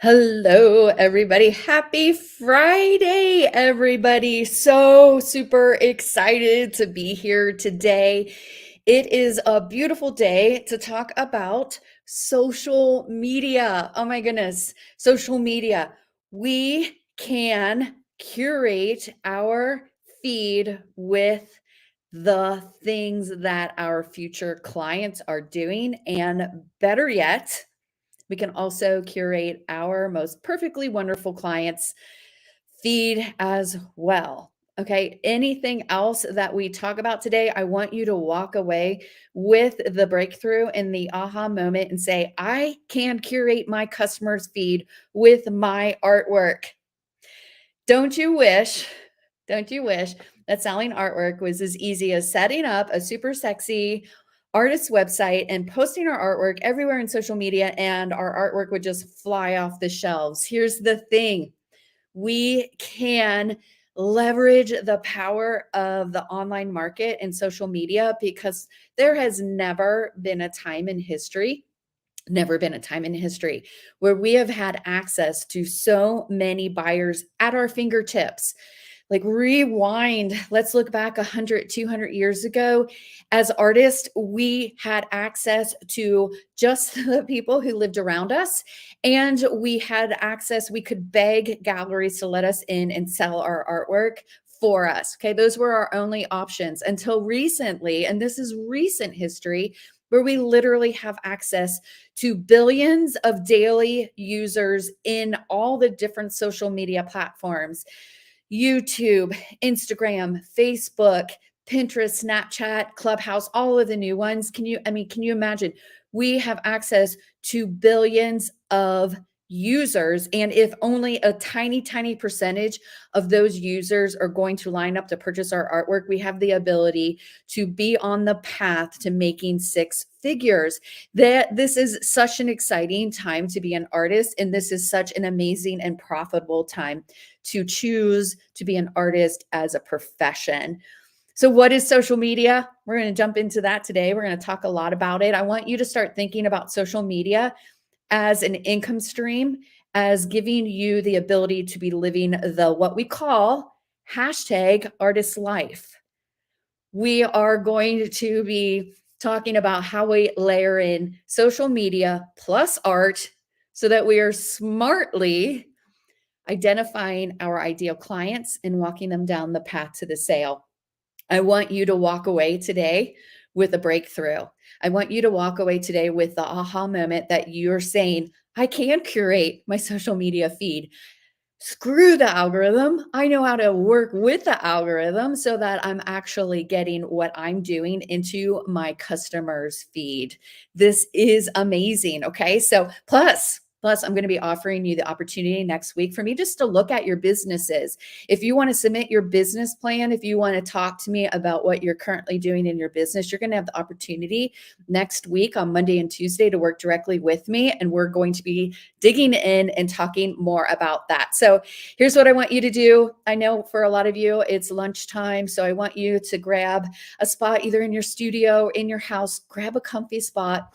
Hello, everybody. Happy Friday, everybody. So super excited to be here today. It is a beautiful day to talk about social media. Oh my goodness, social media. We can curate our feed with the things that our future clients are doing, and better yet, we can also curate our most perfectly wonderful clients' feed as well. Okay, anything else that we talk about today, I want you to walk away with the breakthrough and the aha moment and say, I can curate my customers' feed with my artwork. Don't you wish, don't you wish that selling artwork was as easy as setting up a super sexy artist website and posting our artwork everywhere in social media and our artwork would just fly off the shelves? Here's the thing. We can leverage the power of the online market and social media because there has never been a time in history where we have had access to so many buyers at our fingertips. Like rewind, let's look back 100, 200 years ago. As artists, we had access to just the people who lived around us. And we had access, we could beg galleries to let us in and sell our artwork for us. Okay. Those were our only options until recently. And this is recent history where we literally have access to billions of daily users in all the different social media platforms: YouTube, Instagram, Facebook, Pinterest, Snapchat, Clubhouse, all of the new ones. Can you imagine? We have access to billions of users. And if only a tiny, tiny percentage of those users are going to line up to purchase our artwork, we have the ability to be on the path to making six figures. That this is such an exciting time to be an artist, and this is such an amazing and profitable time to choose to be an artist as a profession. So, what is social media? We're going to jump into that today. We're going to talk a lot about it. I want you to start thinking about social media as an income stream, as giving you the ability to be living the what we call hashtag artist life. We are going to be talking about how we layer in social media plus art so that we are smartly identifying our ideal clients and walking them down the path to the sale. I want you to walk away today with a breakthrough. I want you to walk away today with the aha moment that you're saying, I can curate my social media feed. Screw the algorithm. I know how to work with the algorithm so that I'm actually getting what I'm doing into my customers' feed. This is amazing. Okay. So, plus, I'm going to be offering you the opportunity next week for me just to look at your businesses. If you want to submit your business plan, if you want to talk to me about what you're currently doing in your business, you're going to have the opportunity next week on Monday and Tuesday to work directly with me. And we're going to be digging in and talking more about that. So here's what I want you to do. I know for a lot of you, it's lunchtime. So I want you to grab a spot either in your studio, in your house, grab a comfy spot,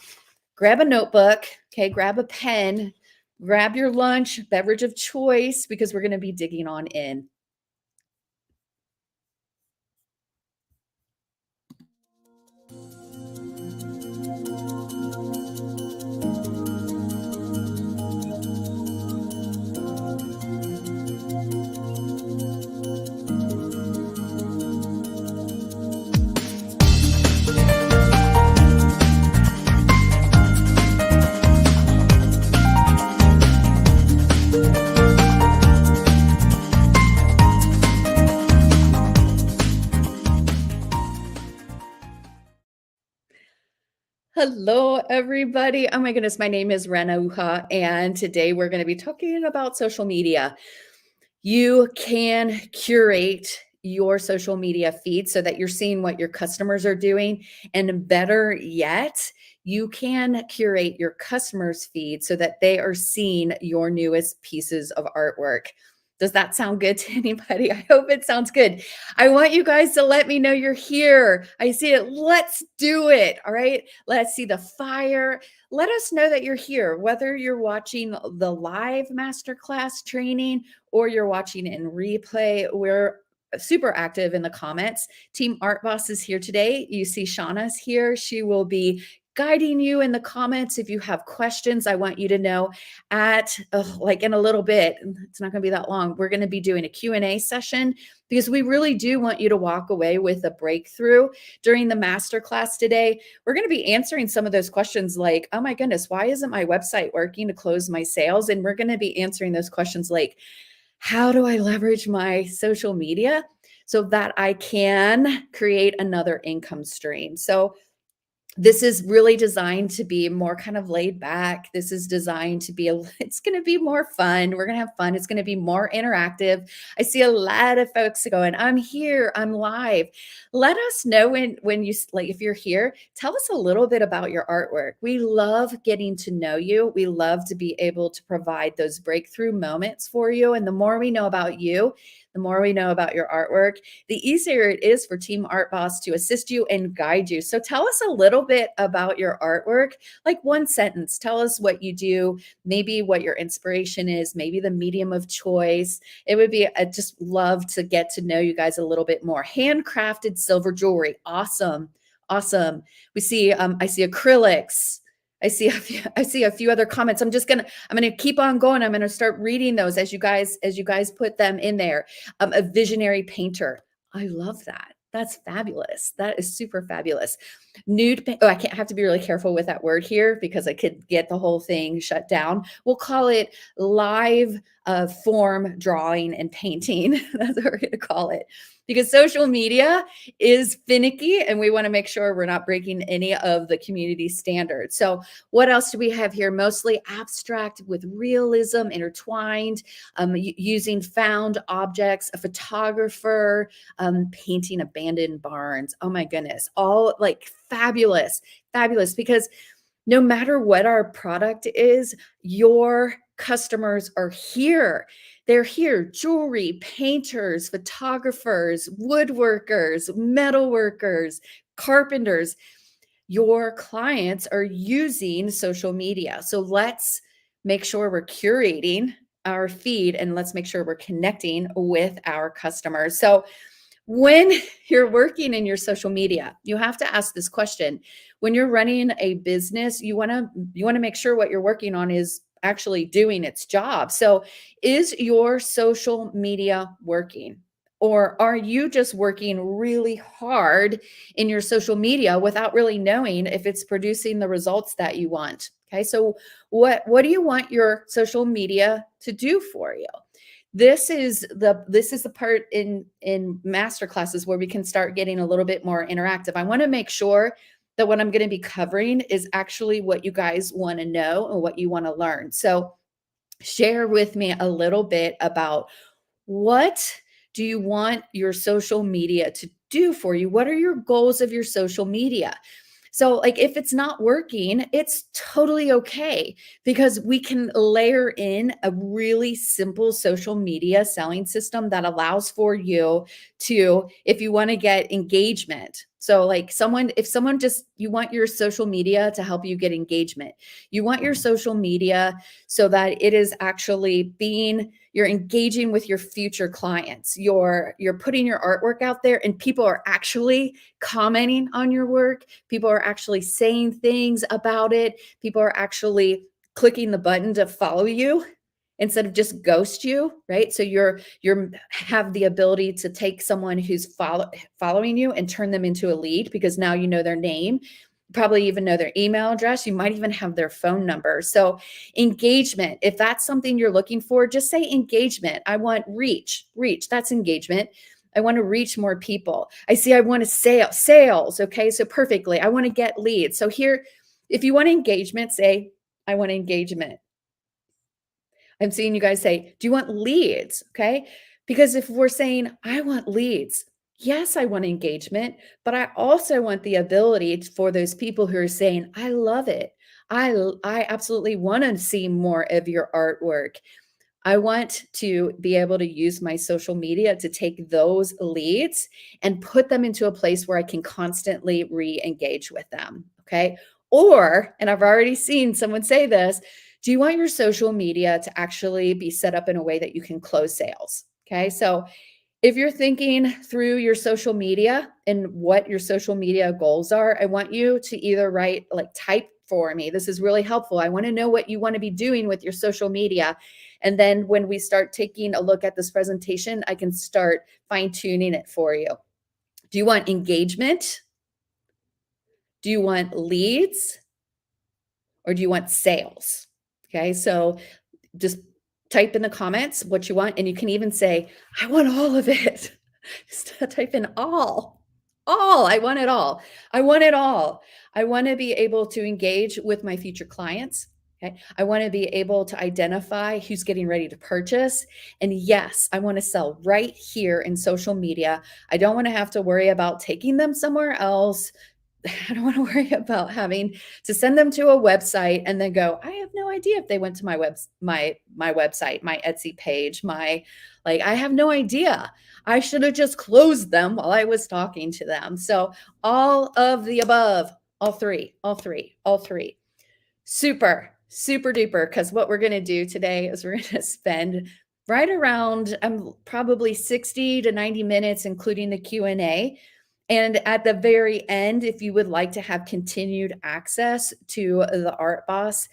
grab a notebook, okay, grab a pen, grab your lunch, beverage of choice, because we're going to be digging on in. Hello, everybody. Oh my goodness, my name is Rena Uha, and today we're going to be talking about social media. You can curate your social media feed so that you're seeing what your customers are doing. And better yet, you can curate your customers' feed so that they are seeing your newest pieces of artwork. Does that sound good to anybody? I hope it sounds good. I want you guys to let me know you're here. I see it. Let's do it. All right. Let's see the fire. Let us know that you're here, whether you're watching the live masterclass training or you're watching in replay. We're super active in the comments. Team Art Boss is here today. You see Shauna's here. She will be guiding you in the comments. If you have questions, I want you to know at like in a little bit, it's not going to be that long, we're going to be doing a Q&A session because we really do want you to walk away with a breakthrough during the masterclass today. We're going to be answering some of those questions like, oh my goodness, why isn't my website working to close my sales? And we're going to be answering those questions like, how do I leverage my social media so that I can create another income stream? So this is really designed to be more kind of laid back. This is designed to be it's going to be more fun. We're going to have fun. It's going to be more interactive. I see a lot of folks going, I'm here, I'm live. Let us know when you like, if you're here, tell us a little bit about your artwork. We love getting to know you. We love to be able to provide those breakthrough moments for you. And the more we know about you, the more we know about your artwork, the easier it is for Team Art Boss to assist you and guide you. So tell us a little bit about your artwork, like one sentence. Tell us what you do, maybe what your inspiration is, maybe the medium of choice. It would be, I just love to get to know you guys a little bit more. Handcrafted silver jewelry. Awesome. Awesome. We see, I see acrylics. I see a few other comments. I'm gonna keep on going. I'm gonna start reading those as you guys put them in there. A visionary painter. I love that. That's fabulous. That is super fabulous. Nude. Oh, I can't have to be really careful with that word here because I could get the whole thing shut down. We'll call it live form drawing and painting. That's what we're going to call it because social media is finicky and we want to make sure we're not breaking any of the community standards. So what else do we have here? Mostly abstract with realism intertwined, using found objects, a photographer, painting abandoned barns. Oh my goodness. All like fabulous, fabulous, because no matter what our product is, your customers are here. They're here, jewelry, painters, photographers, woodworkers, metalworkers, carpenters. Your clients are using social media. So let's make sure we're curating our feed and let's make sure we're connecting with our customers. So when you're working in your social media, you have to ask this question. When you're running a business, you want to make sure what you're working on is actually doing its job. So, is your social media working? Or are you just working really hard in your social media without really knowing if it's producing the results that you want? Okay? So, what do you want your social media to do for you? This is the part in master classes where we can start getting a little bit more interactive. I want to make sure that what I'm going to be covering is actually what you guys want to know and what you want to learn. So share with me a little bit about what do you want your social media to do for you? What are your goals of your social media? So, like, if it's not working, it's totally okay because we can layer in a really simple social media selling system that allows for you to, if you want to get engagement. So, like, if someone just, you want your social media to help you get engagement, you want your social media so that it is actually you're engaging with your future clients. You're putting your artwork out there and people are actually commenting on your work. People are actually saying things about it. People are actually clicking the button to follow you instead of just ghost you, right? So you're have the ability to take someone who's following you and turn them into a lead because now you know their name, probably even know their email address. You might even have their phone number. So engagement, if that's something you're looking for, just say engagement. I want reach, that's engagement. I want to reach more people. I want to sales. Okay. So perfectly. I want to get leads. So here, if you want engagement, say, I want engagement. I'm seeing you guys say, do you want leads? Okay. Because if we're saying, I want leads, yes, I want engagement, but I also want the ability for those people who are saying, I love it. I absolutely want to see more of your artwork. I want to be able to use my social media to take those leads and put them into a place where I can constantly re-engage with them. Okay. Or, and I've already seen someone say this, do you want your social media to actually be set up in a way that you can close sales? Okay. So if you're thinking through your social media and what your social media goals are, I want you to either write, like type for me. This is really helpful. I want to know what you want to be doing with your social media. And then when we start taking a look at this presentation, I can start fine tuning it for you. Do you want engagement? Do you want leads? Or do you want sales? Okay, so just type in the comments what you want, and you can even say, I want all of it. Just type in all. I want it all. I want it all. I want to be able to engage with my future clients. Okay. I want to be able to identify who's getting ready to purchase. And yes, I want to sell right here in social media. I don't want to have to worry about taking them somewhere else. I don't want to worry about having to send them to a website and then go, I have no idea if they went to my website, my Etsy page, I have no idea. I should have just closed them while I was talking to them. So all of the above, all three, all three, all three. Super, super duper. Because what we're going to do today is we're going to spend right around probably 60 to 90 minutes, including the Q&A. And at the very end, if you would like to have continued access to the Art Boss,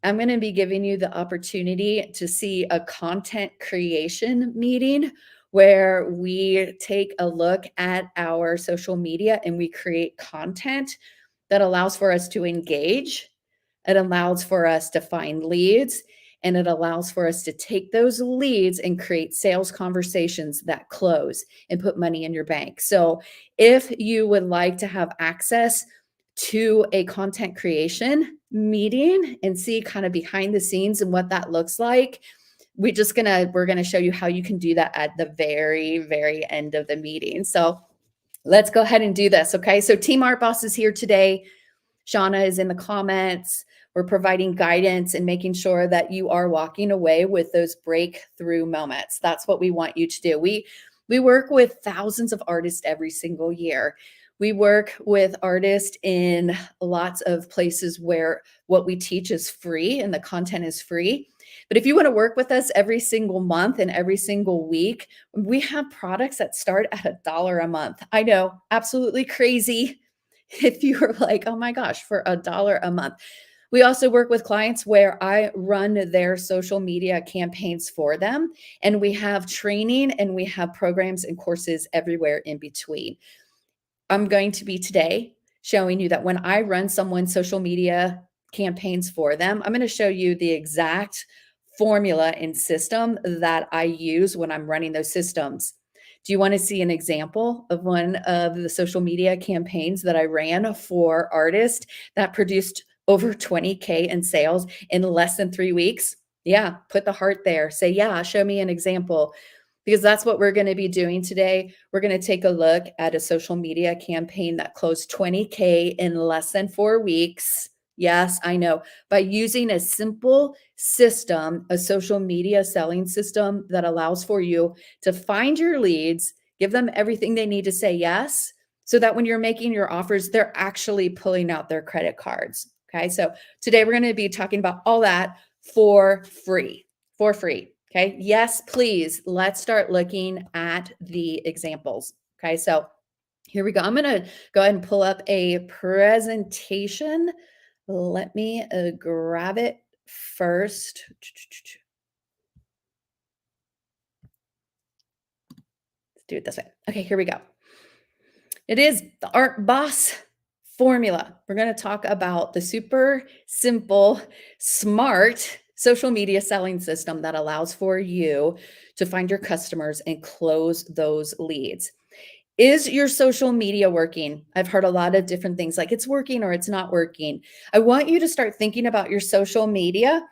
I'm going to be giving you the opportunity to see a content creation meeting where we take a look at our social media and we create content that allows for us to engage. It allows for us to find leads, and it allows for us to take those leads and create sales conversations that close and put money in your bank. So if you would like to have access to a content creation meeting and see kind of behind the scenes and what that looks like, we're going to show you how you can do that at the very, very end of the meeting. So let's go ahead and do this. Okay. So Team Art Boss is here today. Shauna is in the comments. We're providing guidance and making sure that you are walking away with those breakthrough moments. That's what we want you to do. We work with thousands of artists every single year. We work with artists in lots of places where what we teach is free and the content is free. But if you want to work with us every single month and every single week, we have products that start at $1 a month. I know, absolutely crazy. If you were like, oh my gosh, for $1 a month. We also work with clients where I run their social media campaigns for them. And we have training and we have programs and courses everywhere in between. I'm going to be today showing you that when I run someone's social media campaigns for them, I'm going to show you the exact formula and system that I use when I'm running those systems. Do you want to see an example of one of the social media campaigns that I ran for artists that produced over 20K in sales in less than 3 weeks? Yeah, put the heart there. Say, yeah, show me an example. Because that's what we're going to be doing today. We're going to take a look at a social media campaign that closed 20K in less than 4 weeks. Yes, I know. By using a simple system, a social media selling system that allows for you to find your leads, give them everything they need to say yes, so that when you're making your offers, they're actually pulling out their credit cards. Okay, so today we're going to be talking about all that for free, Okay, yes, please, let's start looking at the examples. Okay, so here we go. I'm going to go ahead and pull up a presentation. Let me grab it first. Let's do it this way. Okay, here we go. It is the Art Boss formula. We're going to talk about the super simple, smart social media selling system that allows for you to find your customers and close those leads. Is your social media working? I've heard a lot of different things like it's working or it's not working. I want you to start thinking about your social media.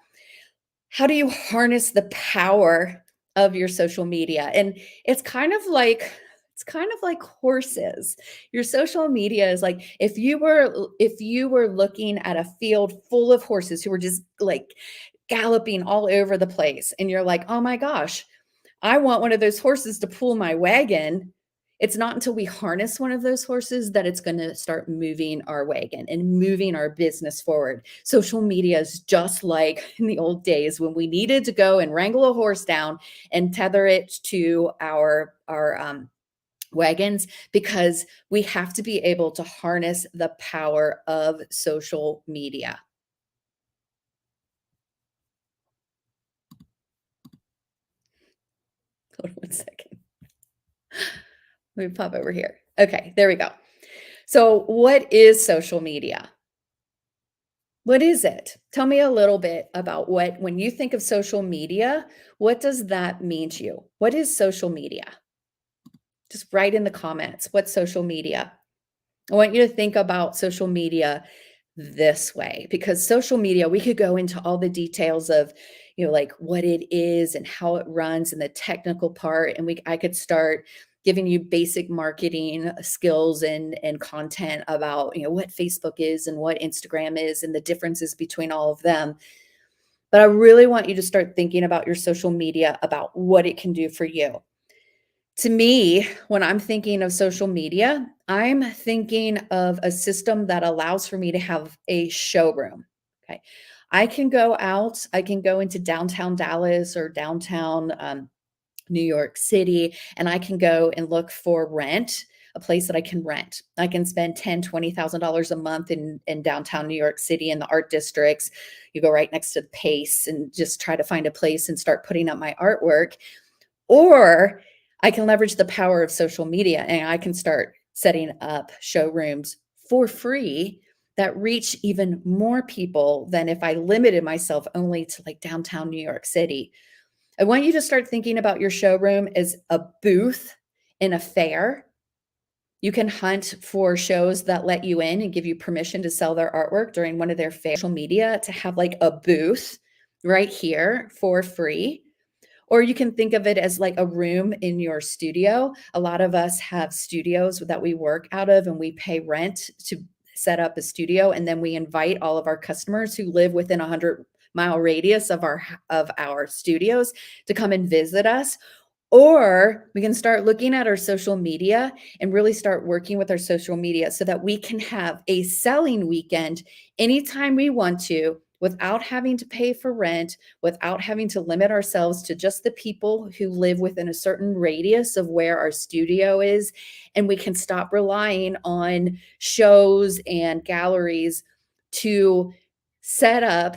How do you harness the power of your social media? And it's kind of like It's kind of like horses. Your social media is like if you were looking at a field full of horses who were just like galloping all over the place and you're like, "Oh my gosh, I want one of those horses to pull my wagon." It's not until we harness one of those horses that it's going to start moving our wagon and moving our business forward. Social media is just like in the old days when we needed to go and wrangle a horse down and tether it to our wagons, because we have to be able to harness the power of social media. Hold on one second. Let me pop over here. Okay, there we go. So, what is social media? What is it? Tell me a little bit about when you think of social media, what does that mean to you? What is social media? Just write in the comments, what's social media? I want you to think about social media this way, because social media, we could go into all the details of, like what it is and how it runs and the technical part. And I could start giving you basic marketing skills and content about, what Facebook is and what Instagram is and the differences between all of them. But I really want you to start thinking about your social media, about what it can do for you. To me, when I'm thinking of social media, I'm thinking of a system that allows for me to have a showroom. Okay. I can go into downtown Dallas or downtown New York City, and I can go and look for rent, a place that I can rent. I can spend $10,000, $20,000 a month in downtown New York City in the art districts. You go right next to the Pace and just try to find a place and start putting up my artwork. Or I can leverage the power of social media and I can start setting up showrooms for free that reach even more people than if I limited myself only to like downtown New York City. I want you to start thinking about your showroom as a booth in a fair. You can hunt for shows that let you in and give you permission to sell their artwork during one of their social media to have like a booth right here for free. Or you can think of it as like a room in your studio. A lot of us have studios that we work out of and we pay rent to set up a studio. And then we invite all of our customers who live within a 100-mile radius of our studios to come and visit us. Or we can start looking at our social media and really start working with our social media so that we can have a selling weekend anytime we want to, without having to pay for rent, without having to limit ourselves to just the people who live within a certain radius of where our studio is. And we can stop relying on shows and galleries to set up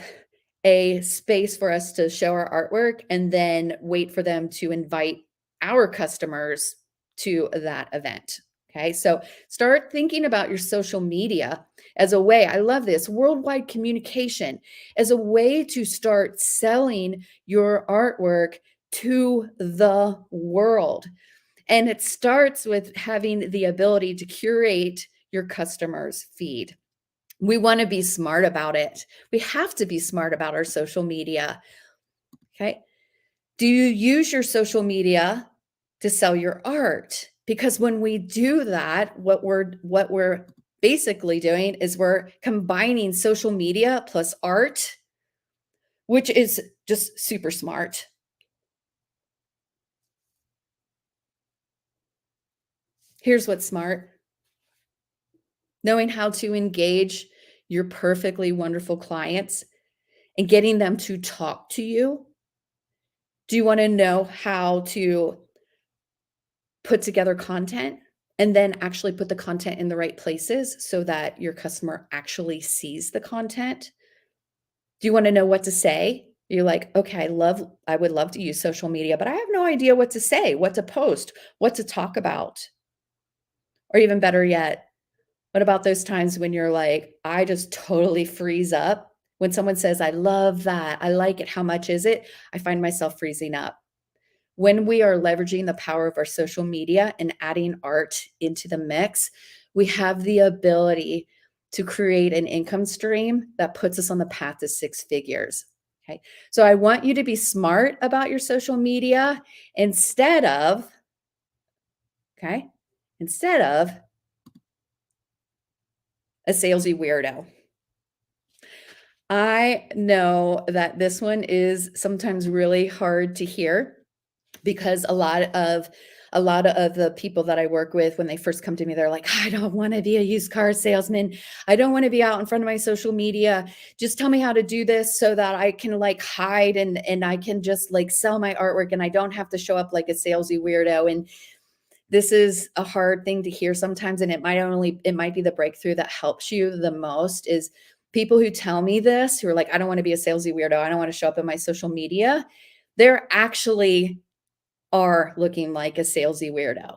a space for us to show our artwork and then wait for them to invite our customers to that event. Okay, so start thinking about your social media as a way, I love this, worldwide communication, as a way to start selling your artwork to the world. And it starts with having the ability to curate your customers' feed. We want to be smart about it. We have to be smart about our social media. Okay. Do you use your social media to sell your art? Because when we do that, what we're basically doing is we're combining social media plus art, which is just super smart. Here's what's smart: knowing how to engage your perfectly wonderful clients and getting them to talk to you. Do you want to know how to put together content and then actually put the content in the right places so that your customer actually sees the content? Do you want to know what to say? You're like, okay, I would love to use social media, but I have no idea what to say, what to post, what to talk about. Or even better yet, what about those times when you're like, I just totally freeze up when someone says, I love that, I like it, how much is it? I find myself freezing up. When we are leveraging the power of our social media and adding art into the mix, we have the ability to create an income stream that puts us on the path to six figures. Okay. So I want you to be smart about your social media instead of, okay, instead of a salesy weirdo. I know that this one is sometimes really hard to hear because a lot of the people that I work with when they first come to me, they're like, I don't want to be a used car salesman. I don't want to be out in front of my social media. Just tell me how to do this so that I can like hide and I can just like sell my artwork and I don't have to show up like a salesy weirdo. And this is a hard thing to hear sometimes, and it might be the breakthrough that helps you the most is people who tell me this, who are like, I don't want to be a salesy weirdo. I don't want to show up in my social media. They're actually are looking like a salesy weirdo.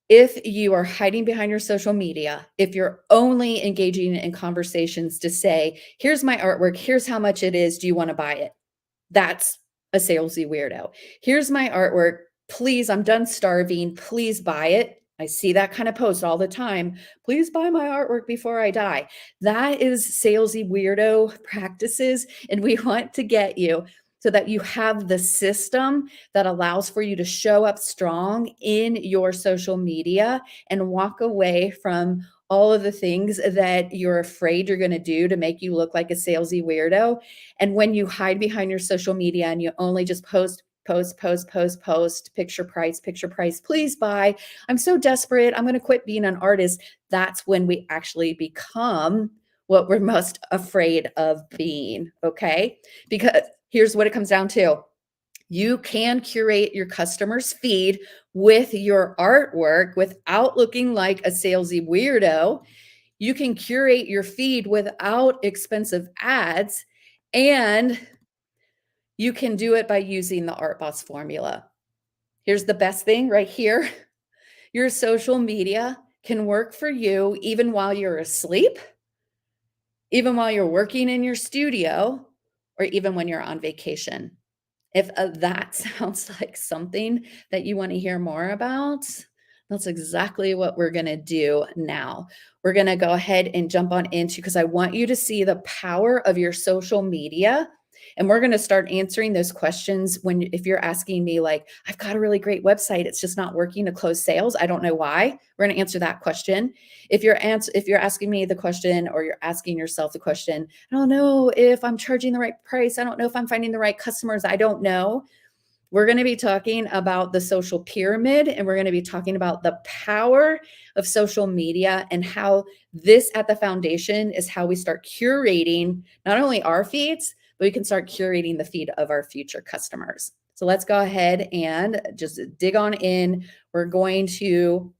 If you are hiding behind your social media, if you're only engaging in conversations to say, here's my artwork, here's how much it is, do you want to buy it? That's a salesy weirdo. Here's my artwork. Please, I'm done starving. Please buy it. I see that kind of post all the time. Please buy my artwork before I die. That is salesy weirdo practices. And we want to get you so that you have the system that allows for you to show up strong in your social media and walk away from all of the things that you're afraid you're going to do to make you look like a salesy weirdo. And when you hide behind your social media and you only just post, picture price, please buy. I'm so desperate. I'm going to quit being an artist. That's when we actually become what we're most afraid of being. Okay. Because here's what it comes down to. You can curate your customer's feed with your artwork without looking like a salesy weirdo. You can curate your feed without expensive ads, and you can do it by using the Art Boss formula. Here's the best thing right here. Your social media can work for you even while you're asleep, even while you're working in your studio, or even when you're on vacation. If that sounds like something that you want to hear more about, that's exactly what we're going to do now. We're going to go ahead and jump on into, because I want you to see the power of your social media. And we're going to start answering those questions if you're asking me like, I've got a really great website, it's just not working to close sales. I don't know why. We're going to answer that question. If you're asking me the question, or you're asking yourself the question, I don't know if I'm charging the right price. I don't know if I'm finding the right customers. I don't know. We're going to be talking about the social pyramid, and we're going to be talking about the power of social media and how this at the foundation is how we start curating not only our feeds, but we can start curating the feed of our future customers. So let's go ahead and just dig on in. We're going to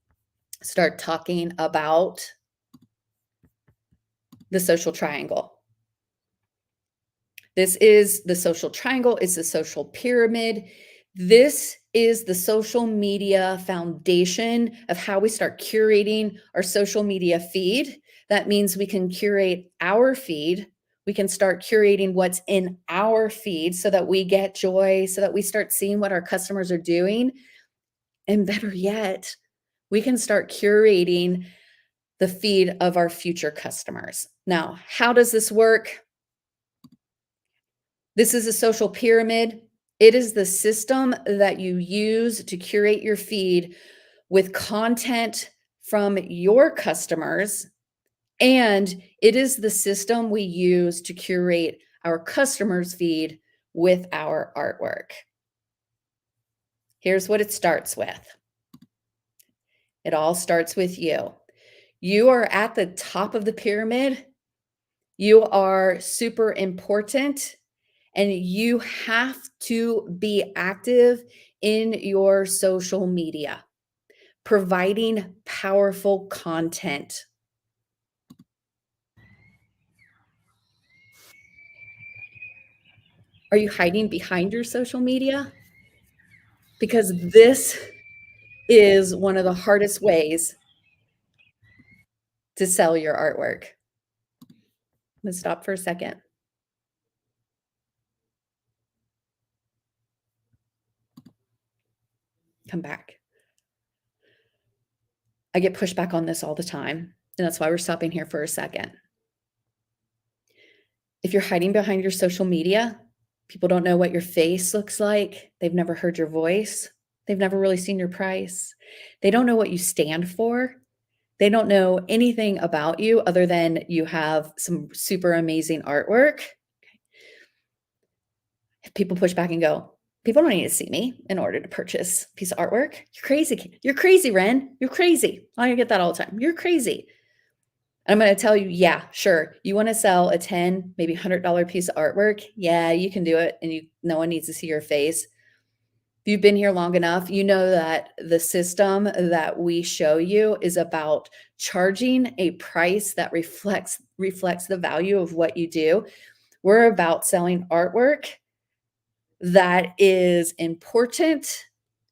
start talking about the social triangle. This is the social triangle, it's the social pyramid. This is the social media foundation of how we start curating our social media feed. That means we can curate our feed. We can start curating what's in our feed so that we get joy, so that we start seeing what our customers are doing. And better yet, we can start curating the feed of our future customers. Now, how does this work? This is a social pyramid. It is the system that you use to curate your feed with content from your customers. And it is the system we use to curate our customers' feed with our artwork. Here's what it starts with. It all starts with you. You are at the top of the pyramid. You are super important. And you have to be active in your social media, providing powerful content. Are you hiding behind your social media? Because this is one of the hardest ways to sell your artwork. I'm going to stop for a second. Come back. I get pushback on this all the time, and that's why we're stopping here for a second. If you're hiding behind your social media, people don't know what your face looks like. They've never heard your voice. They've never really seen your price. They don't know what you stand for. They don't know anything about you other than you have some super amazing artwork. If people push back and go, people don't need to see me in order to purchase a piece of artwork. You're crazy. You're crazy, Ren. You're crazy. I get that all the time. You're crazy. And I'm going to tell you, yeah, sure. You want to sell a 10, maybe $100 piece of artwork? Yeah, you can do it. And no one needs to see your face. If you've been here long enough, you know that the system that we show you is about charging a price that reflects the value of what you do. We're about selling artwork that is important.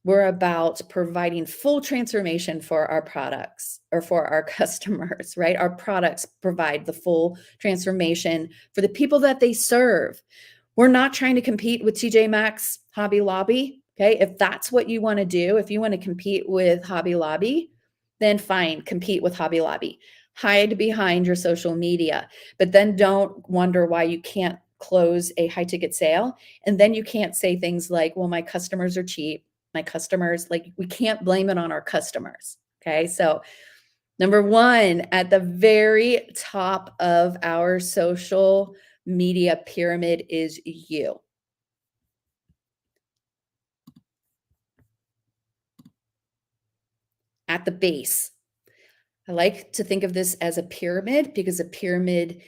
We're about providing full transformation for our products or for our customers, right? Our products provide the full transformation for the people that they serve. We're not trying to compete with TJ Maxx, Hobby Lobby. Okay. If that's what you want to do, if you want to compete with Hobby Lobby, then fine, compete with Hobby Lobby. Hide behind your social media, but then don't wonder why you can't close a high ticket sale. And then you can't say things like, well, my customers are cheap. My customers, like, we can't blame it on our customers. Okay. So, number one, at the very top of our social media pyramid is you. At the base. I like to think of this as a pyramid because a pyramid,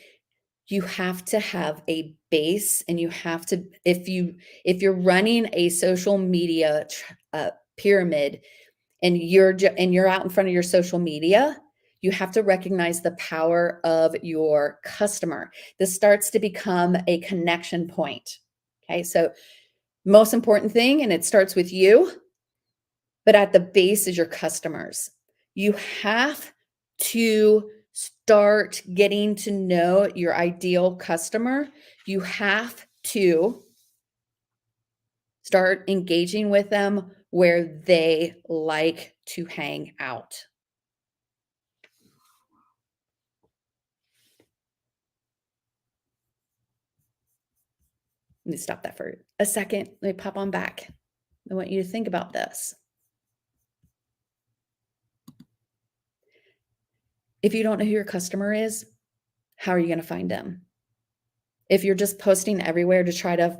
you have to have a base, and you have to, if you're running a social media pyramid, and you're out in front of your social media, you have to recognize the power of your customer. This starts to become a connection point. Okay, so most important thing, and it starts with you, but at the base is your customers. You have to start getting to know your ideal customer. You have to start engaging with them where they like to hang out. Let me stop that for a second. Let me pop on back. I want you to think about this. If you don't know who your customer is, how are you going to find them? If you're just posting everywhere to try to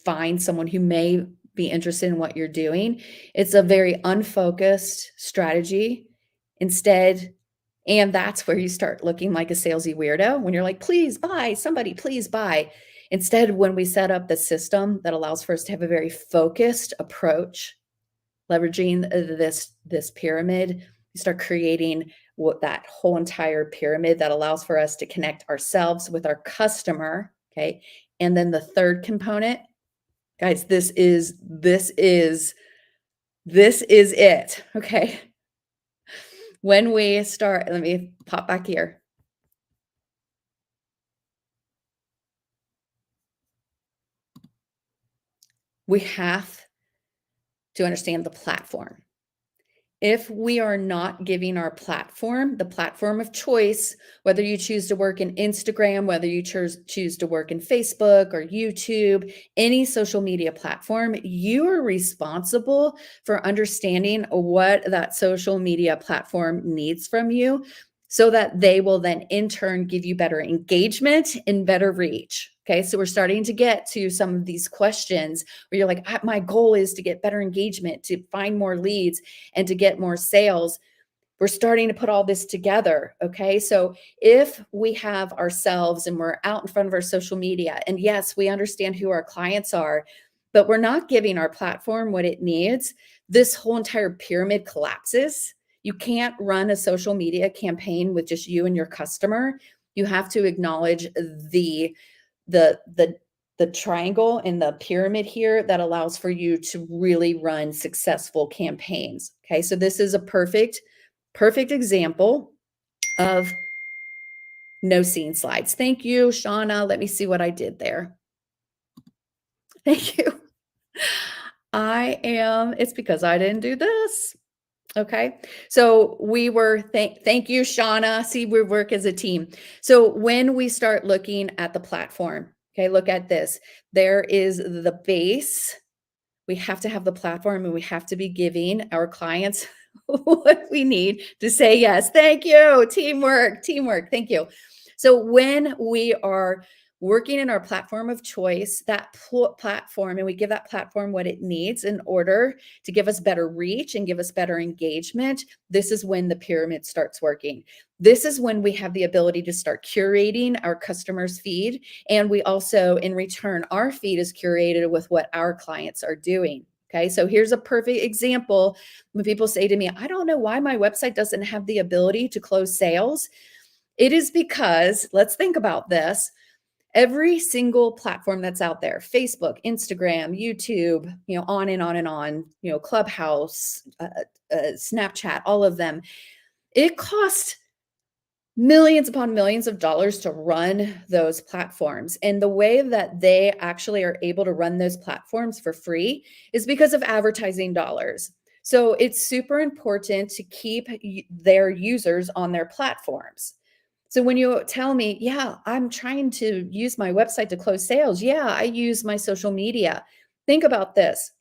find someone who may be interested in what you're doing, it's a very unfocused strategy. Instead, and that's where you start looking like a salesy weirdo when you're like, please buy, somebody, please buy. Instead, when we set up the system that allows for us to have a very focused approach, leveraging this pyramid, we start creating what that whole entire pyramid that allows for us to connect ourselves with our customer. Okay. And then the third component, guys, this is it. Okay. When we start, let me pop back here. We have to understand the platform. If we are not giving our platform, the platform of choice, whether you choose to work in Instagram, whether you choose to work in Facebook or YouTube, any social media platform, you are responsible for understanding what that social media platform needs from you so that they will then in turn give you better engagement and better reach. Okay, so we're starting to get to some of these questions where you're like, my goal is to get better engagement, to find more leads, and to get more sales. We're starting to put all this together. Okay, so if we have ourselves and we're out in front of our social media, and yes, we understand who our clients are, but we're not giving our platform what it needs, this whole entire pyramid collapses. You can't run a social media campaign with just you and your customer. You have to acknowledge the triangle in the pyramid here that allows for you to really run successful campaigns. Okay, so this is a perfect example of no scene slides. Thank you, Shauna. Let me see what I did there. Thank you. It's because I didn't do this. Okay. So thank you, Shauna. See, we work as a team. So when we start looking at the platform, okay, look at this. There is the base We have to have the platform and we have to be giving our clients what we need to say yes. Thank you. Teamwork, teamwork. Thank you. So when we are working in our platform of choice, that platform, and we give that platform what it needs in order to give us better reach and give us better engagement, this is when the pyramid starts working. This is when we have the ability to start curating our customers' feed. And we also, in return, our feed is curated with what our clients are doing. Okay, so here's a perfect example. When people say to me, I don't know why my website doesn't have the ability to close sales. It is because, let's think about this. Every single platform that's out there, Facebook, Instagram, YouTube, on and on and on, Clubhouse, Snapchat, all of them, it costs millions upon millions of dollars to run those platforms. And the way that they actually are able to run those platforms for free is because of advertising dollars. So it's super important to keep their users on their platforms. So when you tell me, yeah, I'm trying to use my website to close sales. Yeah, I use my social media. Think about this.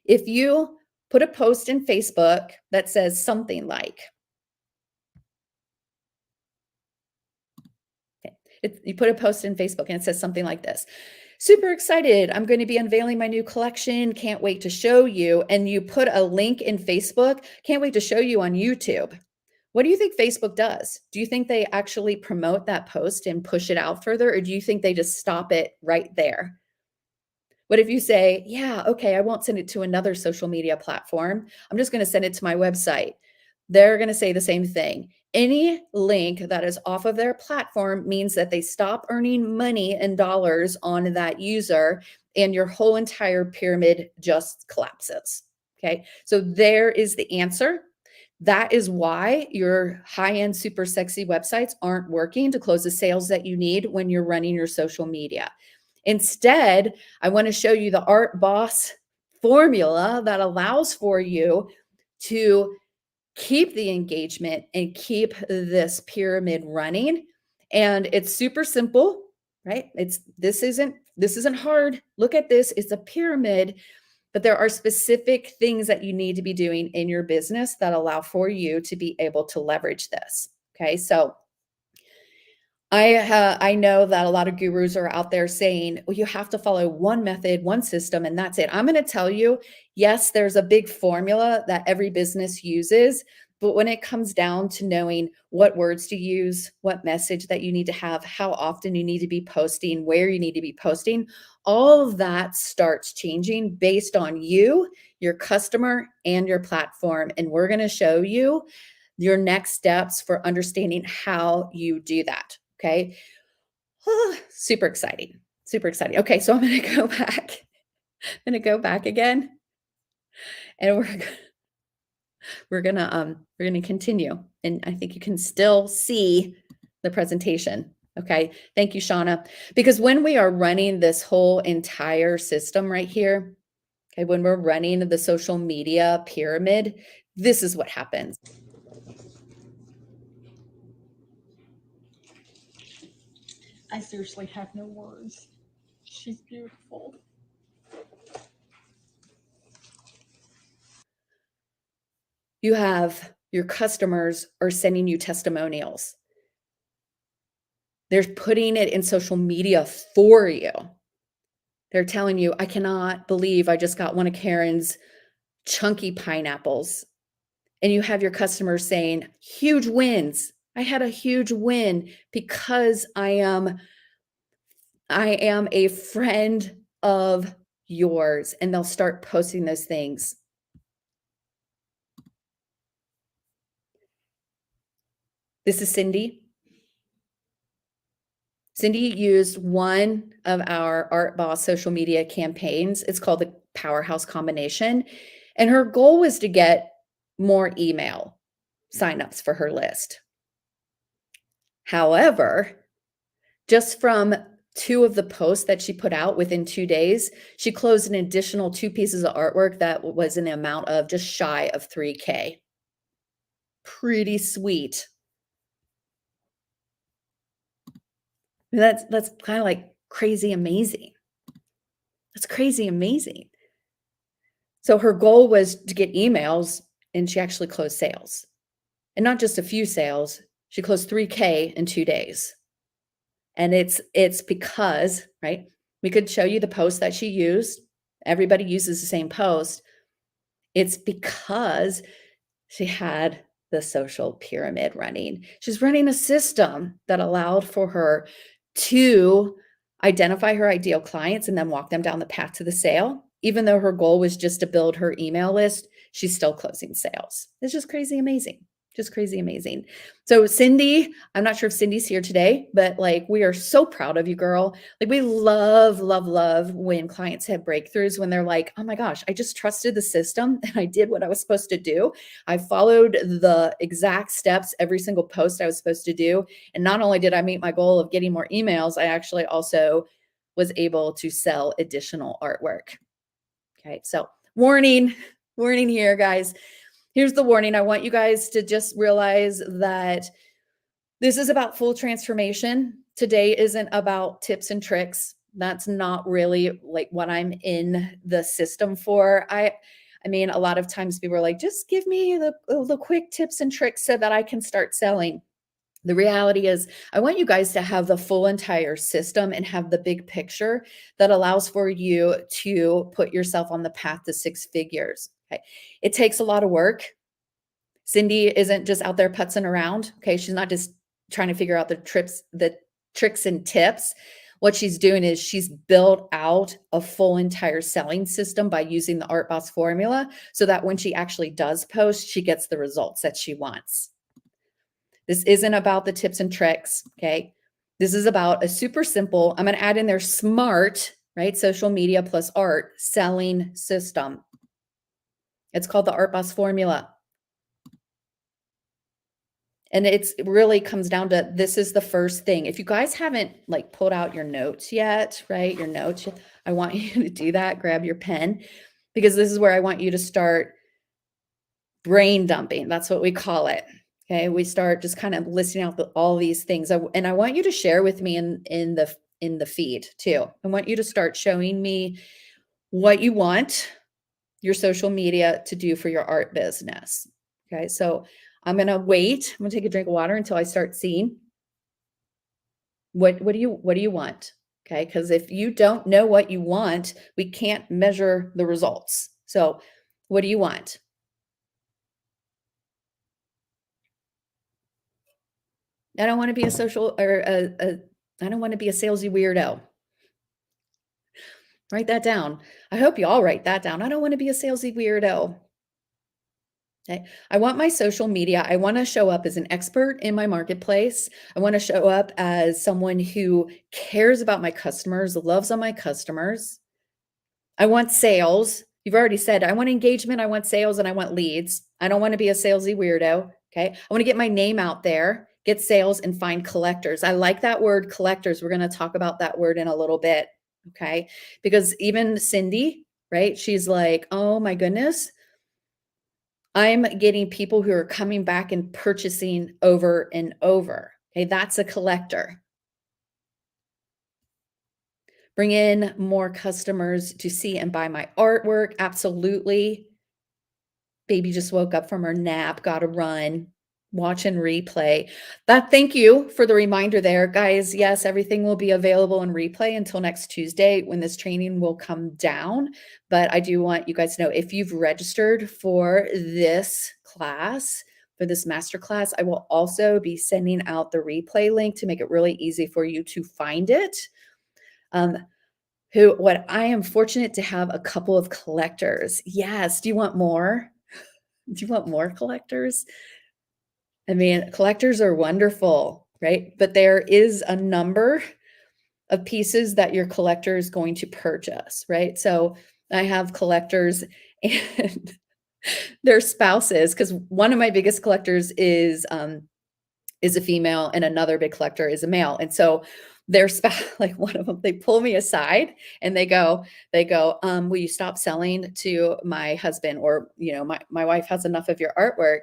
If you put a post in Facebook that says something like, you put a post in Facebook and it says something like this: super excited, I'm going to be unveiling my new collection, can't wait to show you. And you put a link in Facebook, can't wait to show you on YouTube. What do you think Facebook does? Do you think they actually promote that post and push it out further? Or do you think they just stop it right there? What if you say, yeah, okay, I won't send it to another social media platform. I'm just going to send it to my website. They're going to say the same thing. Any link that is off of their platform means that they stop earning money and dollars on that user, and your whole entire pyramid just collapses. Okay. So there is the answer. That is why your high-end, super sexy websites aren't working to close the sales that you need when you're running your social media. Instead, I want to show you the Art Boss formula that allows for you to keep the engagement and keep this pyramid running. And it's super simple, right? This isn't hard. Look at this. It's a pyramid, but there are specific things that you need to be doing in your business that allow for you to be able to leverage this. Okay. So I know that a lot of gurus are out there saying, well, you have to follow one method, one system, and that's it. I'm going to tell you, yes, there's a big formula that every business uses, but when it comes down to knowing what words to use, what message that you need to have, how often you need to be posting, where you need to be posting, all of that starts changing based on you, your customer, and your platform. And we're going to show you your next steps for understanding how you do that. Okay. Oh, super exciting. Super exciting. Okay. So I'm going to go back. I'm going to go back again, and we're going to continue. And I think you can still see the presentation. Okay. Thank you, Shauna. Because when we are running this whole entire system right here, okay, when we're running the social media pyramid, this is what happens. I seriously have no words. She's beautiful. You have your customers are sending you testimonials. They're putting it in social media for you. They're telling you, I cannot believe I just got one of Karen's chunky pineapples. And you have your customers saying, huge wins. I had a huge win because I am a friend of yours. And they'll start posting those things. This is Cindy. Cindy used one of our Art Boss social media campaigns. It's called the Powerhouse Combination. And her goal was to get more email signups for her list. However, just from two of the posts that she put out within 2 days, she closed an additional 2 pieces of artwork that was in the amount of just shy of 3K. Pretty sweet. That's kind of like crazy amazing. That's crazy amazing. So her goal was to get emails, and she actually closed sales. And not just a few sales, she closed 3K in 2 days. And it's because, right? We could show you the post that she used. Everybody uses the same post. It's because she had the social pyramid running. She's running a system that allowed for her to identify her ideal clients and then walk them down the path to the sale. Even though her goal was just to build her email list, she's still closing sales. It's just crazy amazing. Just crazy amazing. So Cindy, I'm not sure if Cindy's here today, but like we are so proud of you, girl. Like we love, love, love when clients have breakthroughs, when they're like, oh my gosh, I just trusted the system and I did what I was supposed to do. I followed the exact steps, every single post I was supposed to do. And not only did I meet my goal of getting more emails, I actually also was able to sell additional artwork. Okay, so warning here, guys. Here's the warning. I want you guys to just realize that this is about full transformation. Today isn't about tips and tricks. That's not really like what I'm in the system for. I mean, a lot of times people are like, just give me the quick tips and tricks so that I can start selling. The reality is, I want you guys to have the full entire system and have the big picture that allows for you to put yourself on the path to 6 figures. Okay. It takes a lot of work. Cindy isn't just out there putzing around. Okay. She's not just trying to figure out the tricks and tips. What she's doing is she's built out a full entire selling system by using the Art Boss formula so that when she actually does post, she gets the results that she wants. This isn't about the tips and tricks, okay? This is about a super simple, I'm going to add in there SMART, right? Social media plus art selling system. It's called the Art Boss formula. And it really comes down to, this is the first thing. If you guys haven't like pulled out your notes yet, right? Your notes, I want you to do that. Grab your pen, because this is where I want you to start brain dumping. That's what we call it. Okay, we start just kind of listing out all these things, and I want you to share with me in the feed too. I want you to start showing me what you want your social media to do for your art business. Okay, so I'm gonna wait. I'm gonna take a drink of water until I start seeing what do you want? Okay, because if you don't know what you want, we can't measure the results. So, what do you want? I don't want to be a social or I don't want to be a salesy weirdo. Write that down. I hope you all write that down. I don't want to be a salesy weirdo. Okay. I want my social media. I want to show up as an expert in my marketplace. I want to show up as someone who cares about my customers, loves on my customers. I want sales. You've already said I want engagement, I want sales, and I want leads. I don't want to be a salesy weirdo. Okay. I want to get my name out there, get sales, and find collectors. I like that word collectors. We're going to talk about that word in a little bit. Okay. Because even Cindy, right? She's like, oh my goodness, I'm getting people who are coming back and purchasing over and over. Okay. That's a collector. Bring in more customers to see and buy my artwork. Absolutely. Baby just woke up from her nap, got to run, watch and replay. Thank you for the reminder there, guys. Yes, everything will be available in replay until next Tuesday when this training will come down. But I do want you guys to know, if you've registered for this class, for this masterclass, I will also be sending out the replay link to make it really easy for you to find it. What I am fortunate to have a couple of collectors. Yes. Do you want more? Do you want more collectors? I mean, collectors are wonderful, right? But there is a number of pieces that your collector is going to purchase, right? So I have collectors and their spouses, because one of my biggest collectors is a female and another big collector is a male. And so their spouse, like one of them, they pull me aside and they go, will you stop selling to my husband? Or, my wife has enough of your artwork.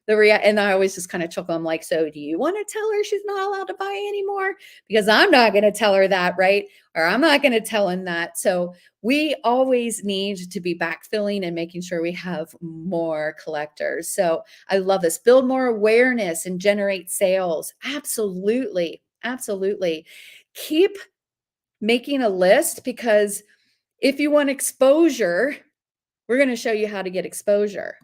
And I always just kind of chuckle. I'm like, so do you want to tell her she's not allowed to buy anymore? Because I'm not going to tell her that, right? Or I'm not going to tell him that. So we always need to be backfilling and making sure we have more collectors. So I love this. Build more awareness and generate sales. Absolutely. Absolutely. Keep making a list, because if you want exposure, we're going to show you how to get exposure.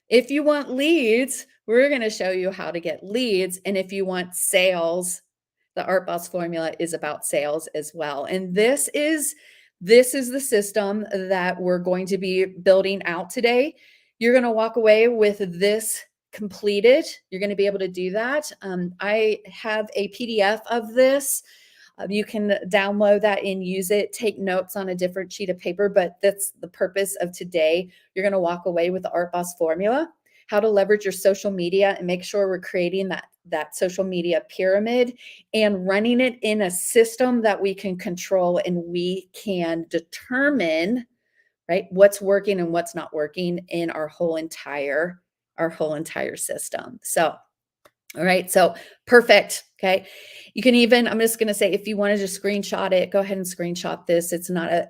If you want leads, we're going to show you how to get leads. And if you want sales, the Art Boss formula is about sales as well. And this is the system that we're going to be building out today. You're going to walk away with this completed. You're going to be able to do that. I have a PDF of this. You can download that and use it, take notes on a different sheet of paper, but that's the purpose of today. You're going to walk away with the Art Boss formula, how to leverage your social media and make sure we're creating that social media pyramid and running it in a system that we can control and we can determine, right, what's working and what's not working in our whole entire system. So all right, so perfect. Okay. You can even, I'm just going to say, if you wanted to screenshot it, go ahead and screenshot this. It's not a,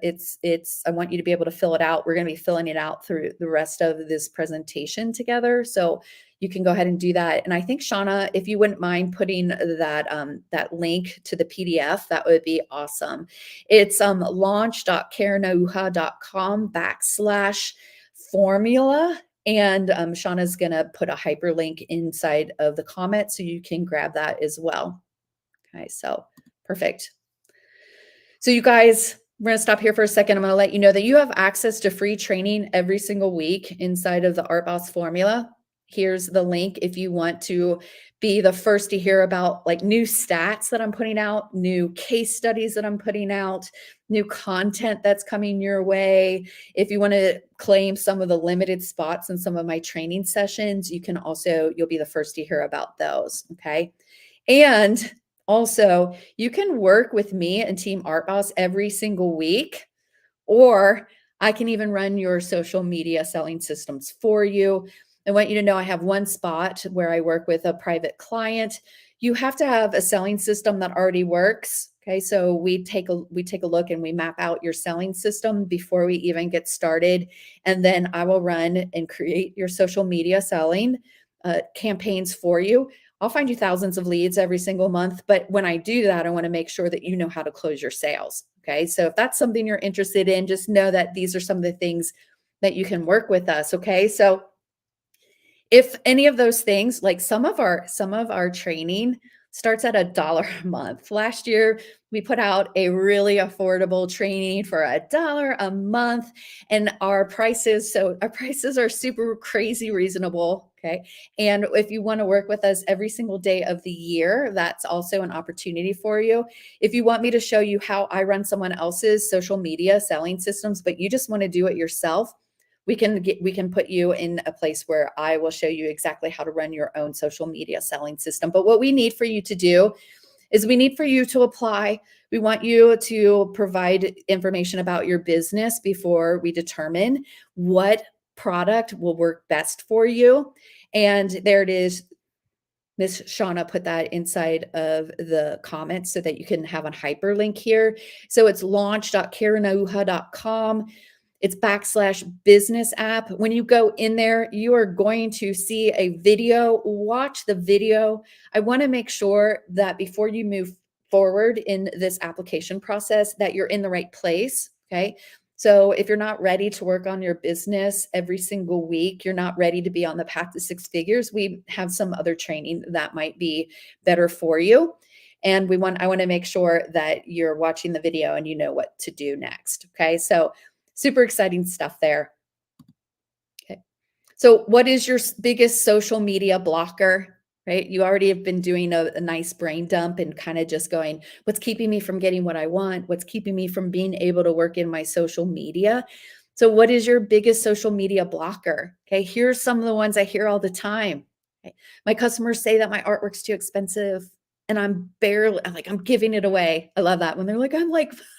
I want you to be able to fill it out. We're going to be filling it out through the rest of this presentation together. So you can go ahead and do that. And I think, Shauna, if you wouldn't mind putting that link to the PDF, that would be awesome. It's launch.karenauha.com/formula. And Shauna's going to put a hyperlink inside of the comment so you can grab that as well. Okay, so perfect. So you guys, we're going to stop here for a second. I'm going to let you know that you have access to free training every single week inside of the Art Boss formula. Here's the link if you want to be the first to hear about like new stats that I'm putting out, new case studies that I'm putting out, new content that's coming your way. If you want to claim some of the limited spots in some of my training sessions, you'll be the first to hear about those. Okay. And also, you can work with me and Team Art Boss every single week, or I can even run your social media selling systems for you. I want you to know I have one spot where I work with a private client. You have to have a selling system that already works. Okay, so we take a look and we map out your selling system before we even get started, and then I will run and create your social media selling campaigns for you. I'll find you thousands of leads every single month, but when I do that, I want to make sure that you know how to close your sales. Okay, so if that's something you're interested in, just know that these are some of the things that you can work with us. Okay, so if any of those things, like some of our training starts at $1 a month. Last year, we put out a really affordable training for $1 a month, and our prices are super crazy reasonable. Okay. And if you want to work with us every single day of the year, that's also an opportunity for you. If you want me to show you how I run someone else's social media selling systems, but you just want to do it yourself, we can put you in a place where I will show you exactly how to run your own social media selling system. But what we need for you to do is we need for you to apply. We want you to provide information about your business before we determine what product will work best for you. And there it is. Miss Shauna put that inside of the comments so that you can have a hyperlink here. So it's launch.karenauha.com. It's /business app. When you go in there, you are going to see a video. Watch the video. I want to make sure that before you move forward in this application process, that you're in the right place. Okay. So if you're not ready to work on your business every single week, you're not ready to be on the path to 6 figures, we have some other training that might be better for you. And I want to make sure that you're watching the video and you know what to do next. Okay. So super exciting stuff there. Okay. So what is your biggest social media blocker, right? You already have been doing a nice brain dump and kind of just going, what's keeping me from getting what I want? What's keeping me from being able to work in my social media? So what is your biggest social media blocker? Okay. Here's some of the ones I hear all the time. Okay. My customers say that my artwork's too expensive and I'm giving it away. I love that when they're like,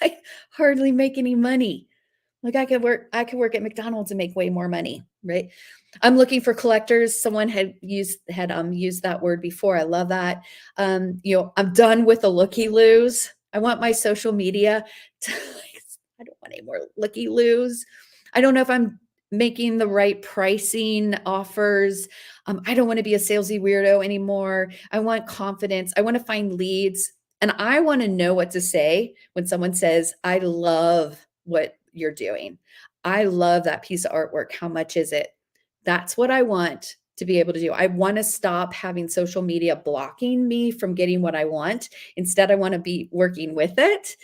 I hardly make any money. Like I could work at McDonald's and make way more money, right? I'm looking for collectors. Someone had used that word before. I love that. I'm done with the looky-loos. I want my social media to I don't want any more looky-loos. I don't know if I'm making the right pricing offers. I don't want to be a salesy weirdo anymore. I want confidence. I want to find leads. And I want to know what to say when someone says, I love what you're doing. I love that piece of artwork. How much is it? That's what I want to be able to do. I want to stop having social media blocking me from getting what I want. Instead, I want to be working with it.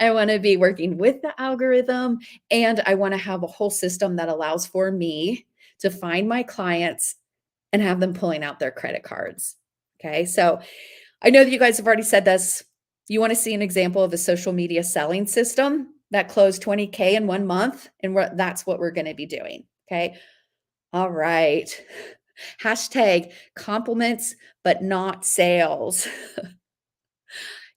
I want to be working with the algorithm, and I want to have a whole system that allows for me to find my clients and have them pulling out their credit cards. Okay. So I know that you guys have already said this. You want to see an example of a social media selling system that closed 20K in 1 month, and that's what we're going to be doing. Okay. All right. Hashtag compliments, but not sales.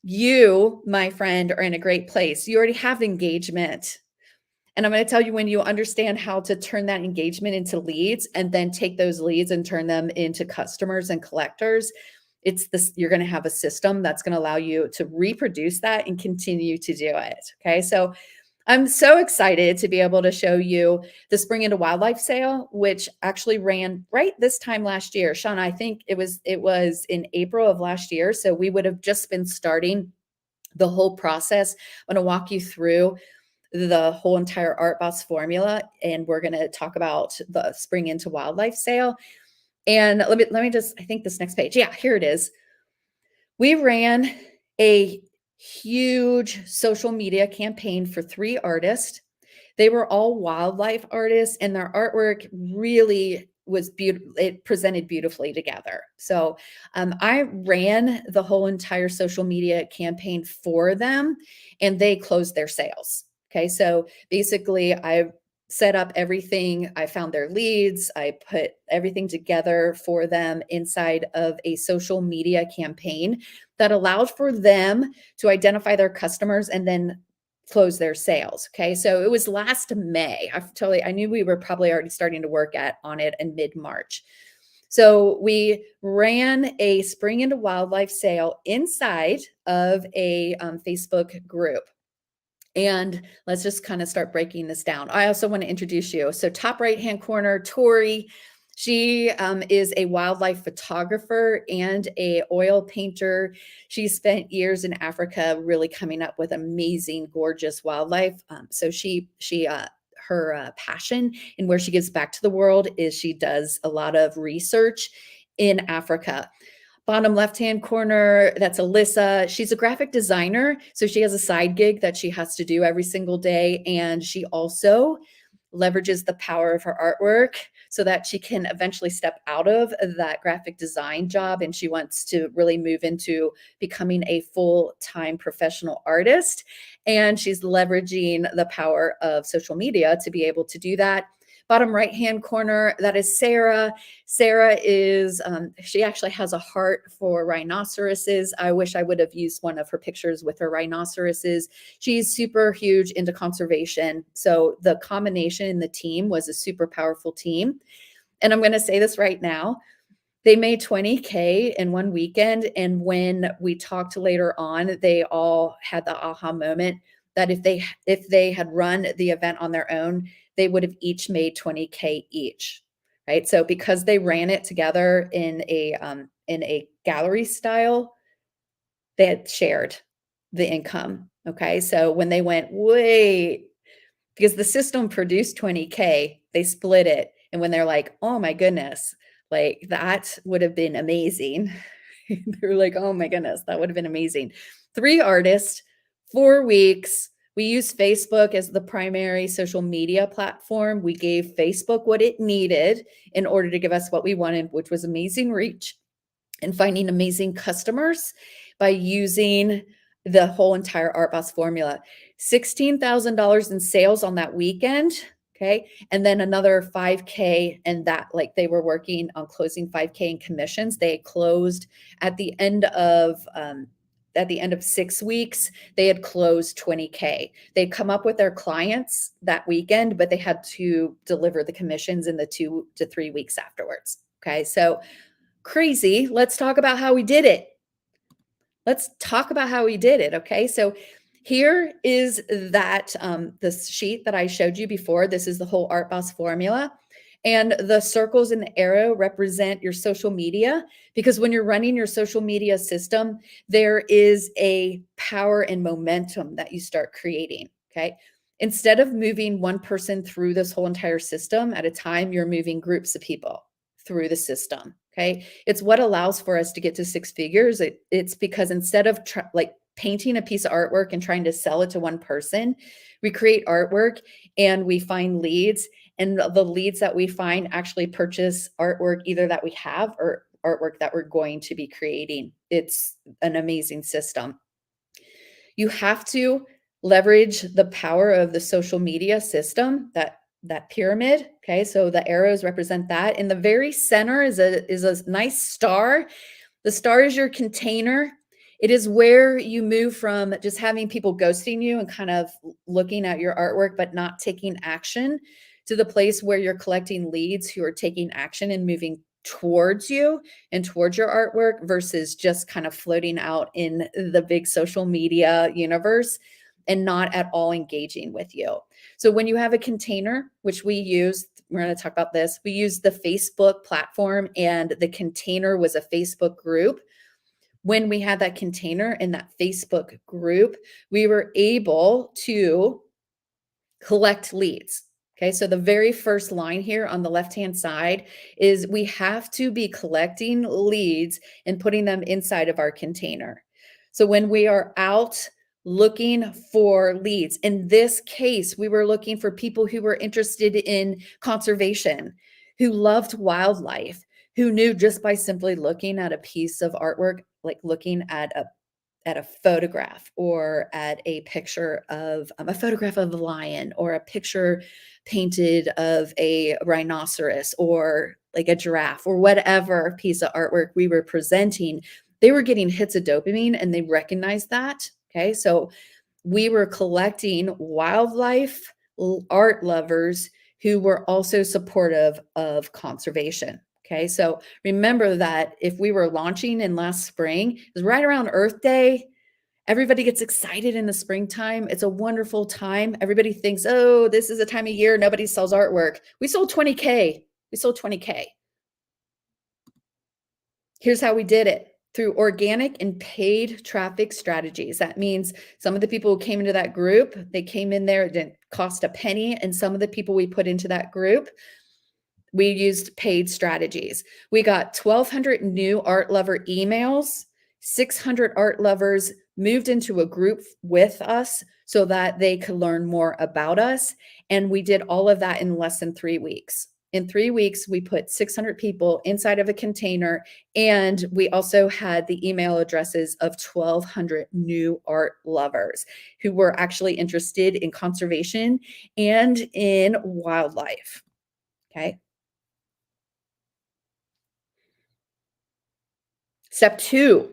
You, my friend, are in a great place. You already have engagement. And I'm going to tell you, when you understand how to turn that engagement into leads and then take those leads and turn them into customers and collectors, you're going to have a system that's going to allow you to reproduce that and continue to do it. Okay. So I'm so excited to be able to show you the Spring into Wildlife sale, which actually ran right this time last year. Sean, I think it was in April of last year. So we would have just been starting the whole process. I'm going to walk you through the whole entire Art Boss formula, and we're going to talk about the Spring into Wildlife sale. And let me just, I think this next page. Yeah, here it is. We ran a huge social media campaign for 3 artists. They were all wildlife artists, and their artwork really was beautiful. It presented beautifully together. So I ran the whole entire social media campaign for them, and they closed their sales. Okay. So basically, I set up everything. I found their leads. I put everything together for them inside of a social media campaign that allowed for them to identify their customers and then close their sales. Okay. So it was last May. I knew we were probably already starting to work on it in mid-March. So we ran a Spring into Wildlife sale inside of a Facebook group. And let's just kind of start breaking this down. I also want to introduce you. So top right-hand corner, Tori. She is a wildlife photographer and a oil painter. She spent years in Africa really coming up with amazing, gorgeous wildlife. So her passion and where she gives back to the world is she does a lot of research in Africa. Bottom left-hand corner, that's Alyssa. She's a graphic designer, so she has a side gig that she has to do every single day, and she also leverages the power of her artwork so that she can eventually step out of that graphic design job, and she wants to really move into becoming a full-time professional artist, and she's leveraging the power of social media to be able to do that. Bottom right-hand corner, that is Sarah. Sarah is, she actually has a heart for rhinoceroses. I wish I would have used one of her pictures with her rhinoceroses. She's super huge into conservation. So the combination in the team was a super powerful team. And I'm going to say this right now. They made 20K in one weekend. And when we talked later on, they all had the aha moment that if they had run the event on their own, they would have each made 20K each. Right. So because they ran it together in a gallery style, they had shared the income. Okay. So when they went, wait, because the system produced 20K, they split it. And when they're like, oh my goodness, like that would have been amazing. They're like, oh my goodness, that would have been amazing. 3 artists, 4 weeks. We used Facebook as the primary social media platform. We gave Facebook what it needed in order to give us what we wanted, which was amazing reach and finding amazing customers by using the whole entire Art Boss formula. $16,000 in sales on that weekend. Okay. And then another 5K, and that, like, they were working on closing 5K in commissions. They closed at the end of at the end of 6 weeks, they had closed 20K. They'd come up with their clients that weekend, but they had to deliver the commissions in the 2 to 3 weeks afterwards. Okay, so crazy. Let's talk about how we did it. Let's talk about how we did it. Okay, so here is that this sheet that I showed you before. This is the whole Art Boss formula. And the circles and the arrow represent your social media, because when you're running your social media system, there is a power and momentum that you start creating. Okay. Instead of moving one person through this whole entire system at a time, you're moving groups of people through the system. Okay. It's what allows for us to get to 6 figures. It's because instead of like painting a piece of artwork and trying to sell it to one person, we create artwork and we find leads, and the leads that we find actually purchase artwork either that we have or artwork that we're going to be creating. It's an amazing system. You have to leverage the power of the social media system, that pyramid. Okay, so the arrows represent that. In the very center is a nice star. The star is your container. It is where you move from just having people ghosting you and kind of looking at your artwork but not taking action, to the place where you're collecting leads who are taking action and moving towards you and towards your artwork, versus just kind of floating out in the big social media universe and not at all engaging with you. So when you have a container, which we use, we're going to talk about this, we use the Facebook platform, and the container was a Facebook group. When we had that container in that Facebook group, we were able to collect leads. Okay, so the very first line here on the left-hand side is we have to be collecting leads and putting them inside of our container. So when we are out looking for leads, in this case, we were looking for people who were interested in conservation, who loved wildlife, who knew just by simply looking at a piece of artwork, like looking at a photograph or at a picture of a photograph of a lion, or a picture painted of a rhinoceros, or like a giraffe, or whatever piece of artwork we were presenting, they were getting hits of dopamine and they recognized that. Okay, so we were collecting wildlife art lovers who were also supportive of conservation. Okay, so remember that if we were launching in last spring, it was right around Earth Day. Everybody gets excited in the springtime. It's a wonderful time. Everybody thinks, oh, this is a time of year nobody sells artwork. We sold 20K. We sold 20K. Here's how we did it: through organic and paid traffic strategies. That means some of the people who came into that group, they came in there, it didn't cost a penny. And some of the people we put into that group, we used paid strategies. We got 1,200 new art lover emails. 600 art lovers moved into a group with us so that they could learn more about us. And we did all of that in less than 3 weeks. In 3 weeks, we put 600 people inside of a container, and we also had the email addresses of 1,200 new art lovers who were actually interested in conservation and in wildlife. Okay. Step 2,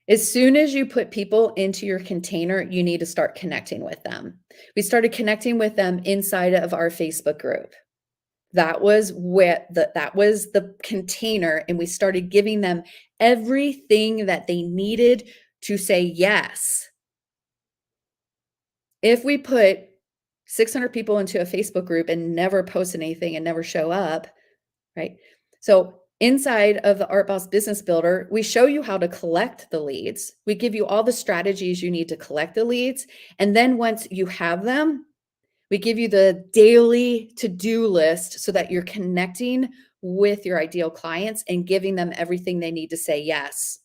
as soon as you put people into your container, you need to start connecting with them. We started connecting with them inside of our Facebook group. That was that was the container, and we started giving them everything that they needed to say yes. If we put 600 people into a Facebook group and never post anything and never show up, right? So inside of the Art Boss Business Builder, we show you how to collect the leads. We give you all the strategies you need to collect the leads. And then once you have them, we give you the daily to-do list so that you're connecting with your ideal clients and giving them everything they need to say yes.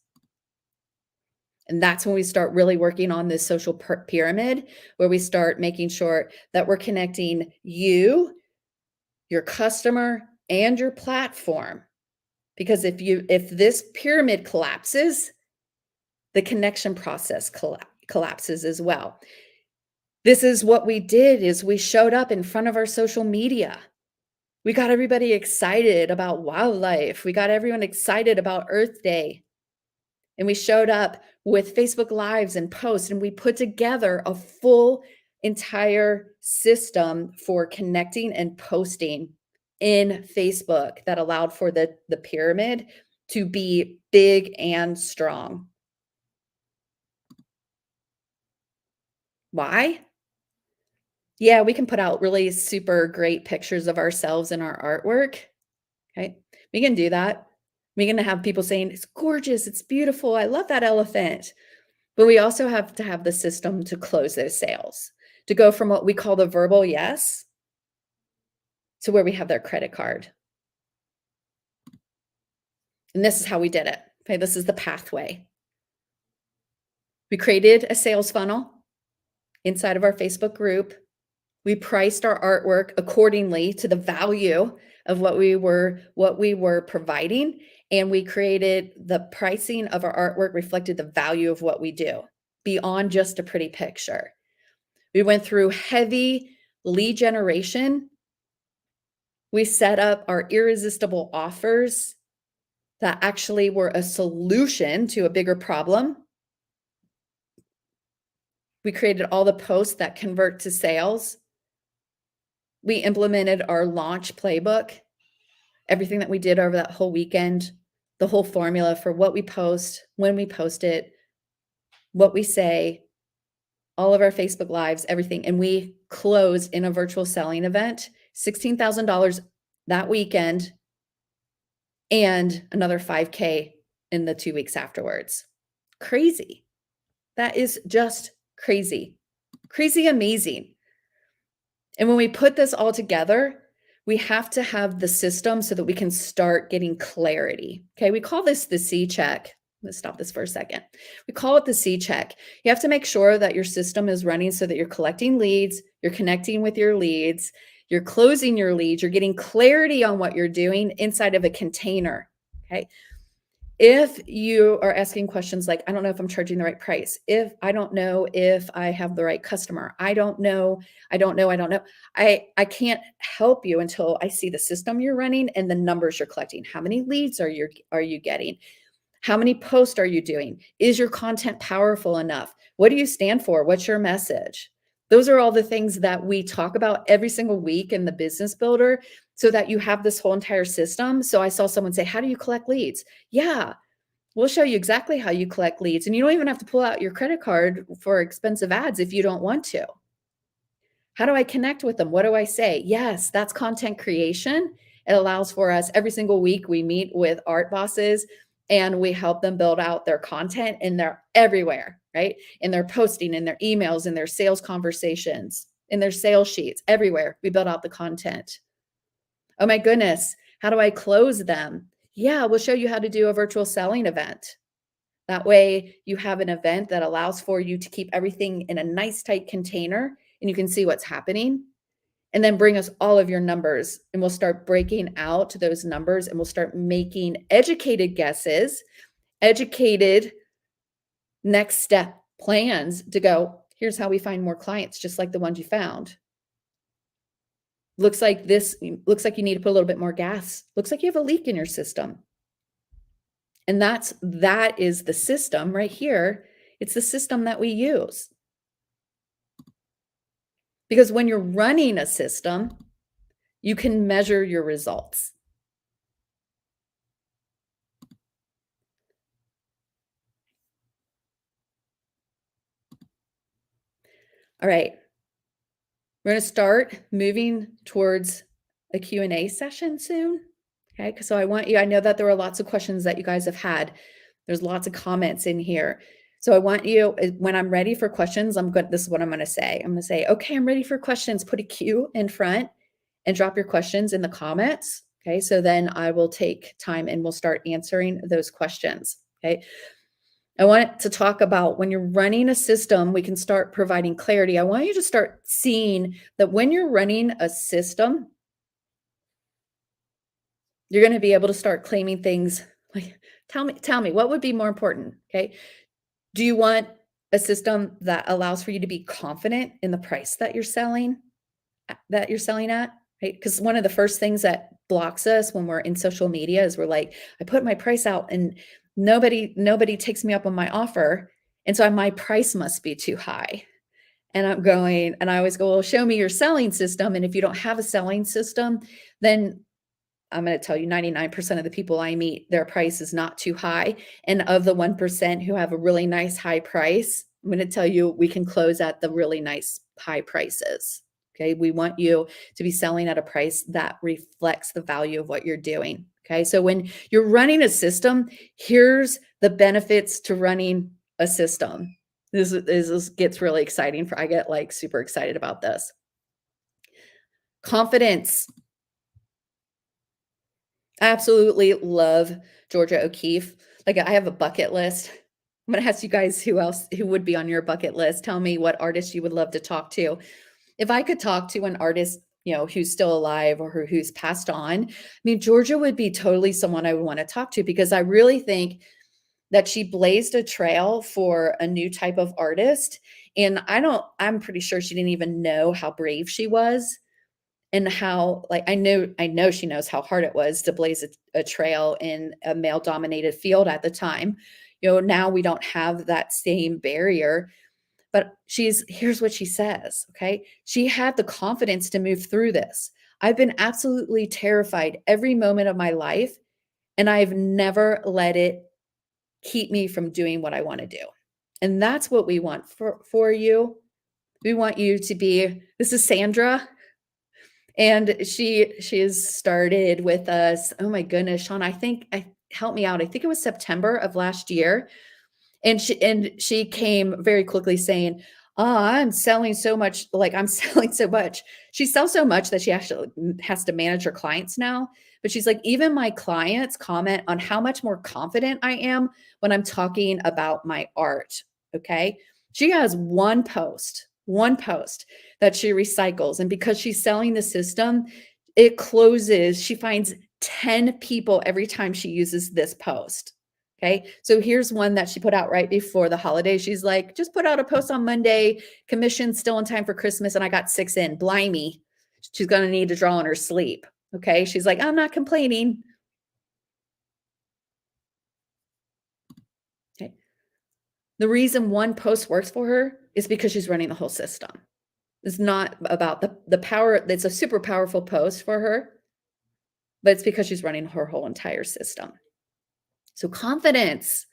And that's when we start really working on this social pyramid, where we start making sure that we're connecting you, your customer, and your platform. Because if this pyramid collapses, the connection process collapses as well. This is what we did: is we showed up in front of our social media. We got everybody excited about wildlife. We got everyone excited about Earth Day. And we showed up with Facebook Lives and posts, and we put together a full entire system for connecting and posting in Facebook that allowed for the pyramid to be big and strong. Why? Yeah, we can put out really super great pictures of ourselves in our artwork. Okay. We can do that. We can have people saying, it's gorgeous, it's beautiful, I love that elephant. But we also have to have the system to close those sales, to go from what we call the verbal yes to where we have their credit card. And this is how we did it. Okay. This is the pathway. We created a sales funnel inside of our Facebook group. We priced our artwork accordingly to the value of what we were providing, and we created the pricing of our artwork reflected the value of what we do beyond just a pretty picture. We went through heavy lead generation. We set up our irresistible offers that actually were a solution to a bigger problem. We created all the posts that convert to sales. We implemented our launch playbook, everything that we did over that whole weekend, the whole formula for what we post, when we post it, what we say, all of our Facebook Lives, everything. And we closed in a virtual selling event, $16,000 that weekend and another 5K in the 2 weeks afterwards. Crazy. That is just crazy. Crazy amazing. And when we put this all together, we have to have the system so that we can start getting clarity. Okay, we call this the C check. Let's stop this for a second. We call it the C check. You have to make sure that your system is running so that you're collecting leads, you're connecting with your leads, you're closing your leads, you're getting clarity on what you're doing inside of a container. Okay. If you are asking questions like, I don't know if I'm charging the right price, if I don't know if I have the right customer, I don't know, I can't help you until I see the system you're running and the numbers you're collecting. How many leads are you getting? How many posts are you doing? Is your content powerful enough? What do you stand for? What's your message? Those are all the things that we talk about every single week in the Business Builder so that you have this whole entire system. So I saw someone say, how do you collect leads? Yeah, we'll show you exactly how you collect leads. And you don't even have to pull out your credit card for expensive ads if you don't want to. How do I connect with them? What do I say? Yes, that's content creation. It allows for us every single week. We meet with art bosses and we help them build out their content, and they're everywhere, right? In their posting, in their emails, in their sales conversations, in their sales sheets, everywhere. We build out the content. Oh my goodness, how do I close them? Yeah, we'll show you how to do a virtual selling event. That way you have an event that allows for you to keep everything in a nice tight container and you can see what's happening. And then bring us all of your numbers and we'll start breaking out those numbers and we'll start making educated guesses, educated next step plans to go, here's how we find more clients, just like the ones you found. Looks like you need to put a little bit more gas. Looks like you have a leak in your system. And that is the system right here. It's the system that we use. Because when you're running a system, you can measure your results. All right. We're going to start moving towards a Q&A session soon. Okay. So I know that there were lots of questions that you guys have had. There's lots of comments in here. So I want you, when I'm ready for questions, this is what I'm going to say. I'm going to say, okay, I'm ready for questions. Put a Q in front and drop your questions in the comments. Okay. So then I will take time and we'll start answering those questions. Okay. I want to talk about when you're running a system, we can start providing clarity. I want you to start seeing that when you're running a system, you're going to be able to start claiming things like, tell me, what would be more important? Okay. Do you want a system that allows for you to be confident in the price that you're selling at, right? Because one of the first things that blocks us when we're in social media is we're like, I put my price out and Nobody takes me up on my offer. And so my price must be too high. And I'm going, and I always go, well, show me your selling system. And if you don't have a selling system, then I'm going to tell you 99% of the people I meet, their price is not too high. And of the 1% who have a really nice high price, I'm going to tell you we can close at the really nice high prices. Okay. We want you to be selling at a price that reflects the value of what you're doing. Okay. So when you're running a system, here's the benefits to running a system. This gets really exciting. I get like super excited about this. Confidence. I absolutely love Georgia O'Keeffe. Like I have a bucket list. I'm going to ask you guys who would be on your bucket list. Tell me what artist you would love to talk to. If I could talk to an artist, who's still alive or who's passed on, I mean, Georgia would be totally someone I would want to talk to because I really think that she blazed a trail for a new type of artist. And I'm pretty sure she didn't even know how brave she was and how, like, I know she knows how hard it was to blaze a trail in a male dominated field at the time. Now we don't have that same barrier, but here's what she says. Okay. She had the confidence to move through this. I've been absolutely terrified every moment of my life, and I've never let it keep me from doing what I want to do. And that's what we want for you. We want you to be, this is Sandra. And she has started with us. Oh my goodness, Sean, help me out. I think it was September of last year. And she came very quickly saying, "Oh, I'm selling so much, like I'm selling so much." She sells so much that she actually has to manage her clients now. But she's like, even my clients comment on how much more confident I am when I'm talking about my art. Okay. She has one post that she recycles. And because she's selling the system, it closes. She finds 10 people every time she uses this post. Okay. So here's one that she put out right before the holiday. She's like, just put out a post on Monday, commission still in time for Christmas. And I got 6 in. Blimey. She's going to need to draw in her sleep. Okay. She's like, I'm not complaining. Okay. The reason one post works for her is because she's running the whole system. It's not about the power. It's a super powerful post for her, but it's because she's running her whole entire system. So confidence.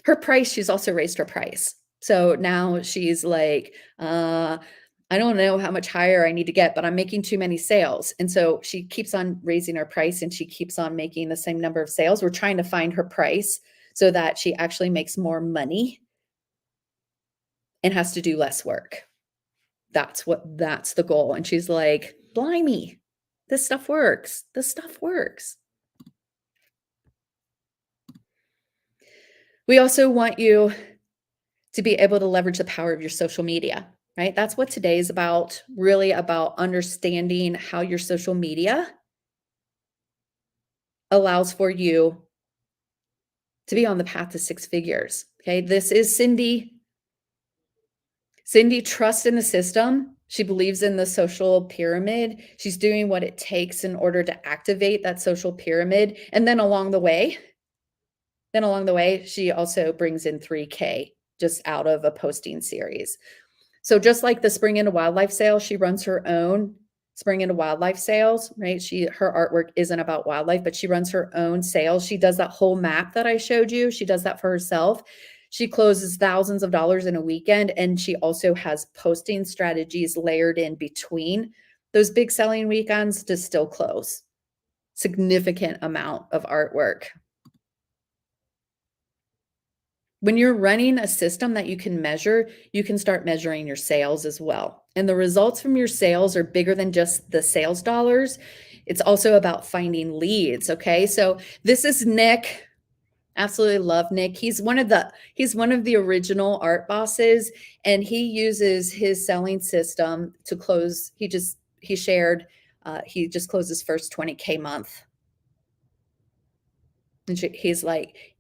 Her price, she's also raised her price. So now she's like, I don't know how much higher I need to get, but I'm making too many sales. And so she keeps on raising her price and she keeps on making the same number of sales. We're trying to find her price so that she actually makes more money and has to do less work. That's the goal. And she's like, blimey, this stuff works. This stuff works. We also want you to be able to leverage the power of your social media, right? That's what today is about, really about understanding how your social media allows for you to be on the path to 6 figures. Okay. This is Cindy. Cindy trusts in the system. She believes in the social pyramid. She's doing what it takes in order to activate that social pyramid. And then along the way, she also brings in 3K just out of a posting series. So just like the Spring into Wildlife sale, she runs her own Spring into Wildlife sales, right? Her artwork isn't about wildlife, but she runs her own sales. She does that whole map that I showed you. She does that for herself. She closes thousands of dollars in a weekend, and she also has posting strategies layered in between those big selling weekends to still close significant amount of artwork. When you're running a system that you can measure, you can start measuring your sales as well. And the results from your sales are bigger than just the sales dollars. It's also about finding leads. Okay. So this is Nick. Absolutely love Nick. He's one of the original art bosses, and he uses his selling system to close. He just closed his first 20K month. And he's like,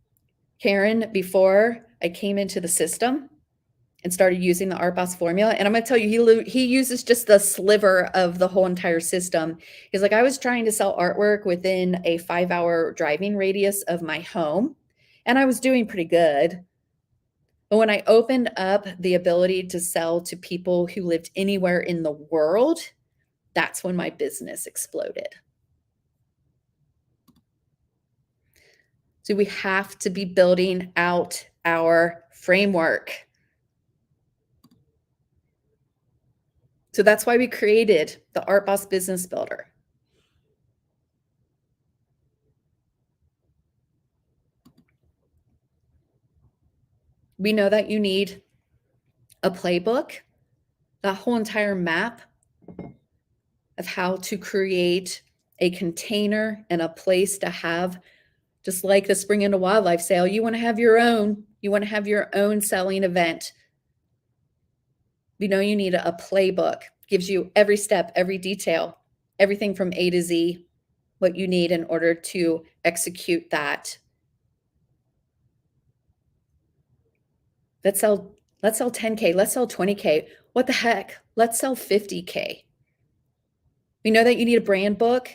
Karen, before I came into the system and started using the Art Boss formula, and I'm going to tell you, he uses just the sliver of the whole entire system. He's like, I was trying to sell artwork within a 5-hour driving radius of my home, and I was doing pretty good. But when I opened up the ability to sell to people who lived anywhere in the world, that's when my business exploded. So we have to be building out our framework. So that's why we created the Art Boss Business Builder. We know that you need a playbook, that whole entire map of how to create a container and a place to have, just like the Spring into Wildlife sale, you want to have your own. You want to have your own selling event. We know you need a playbook, gives you every step, every detail, everything from A to Z, what you need in order to execute that. Let's sell 10K, let's sell 20K. What the heck? Let's sell 50K. We know that you need a brand book.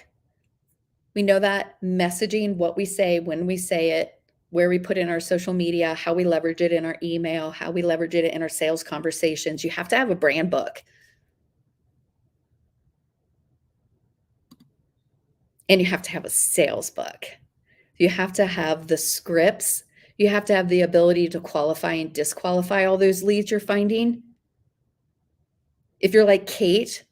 We know that messaging, what we say, when we say it, where we put in our social media, how we leverage it in our email, how we leverage it in our sales conversations. You have to have a brand book. And you have to have a sales book. You have to have the scripts. You have to have the ability to qualify and disqualify all those leads you're finding. If you're like Kate,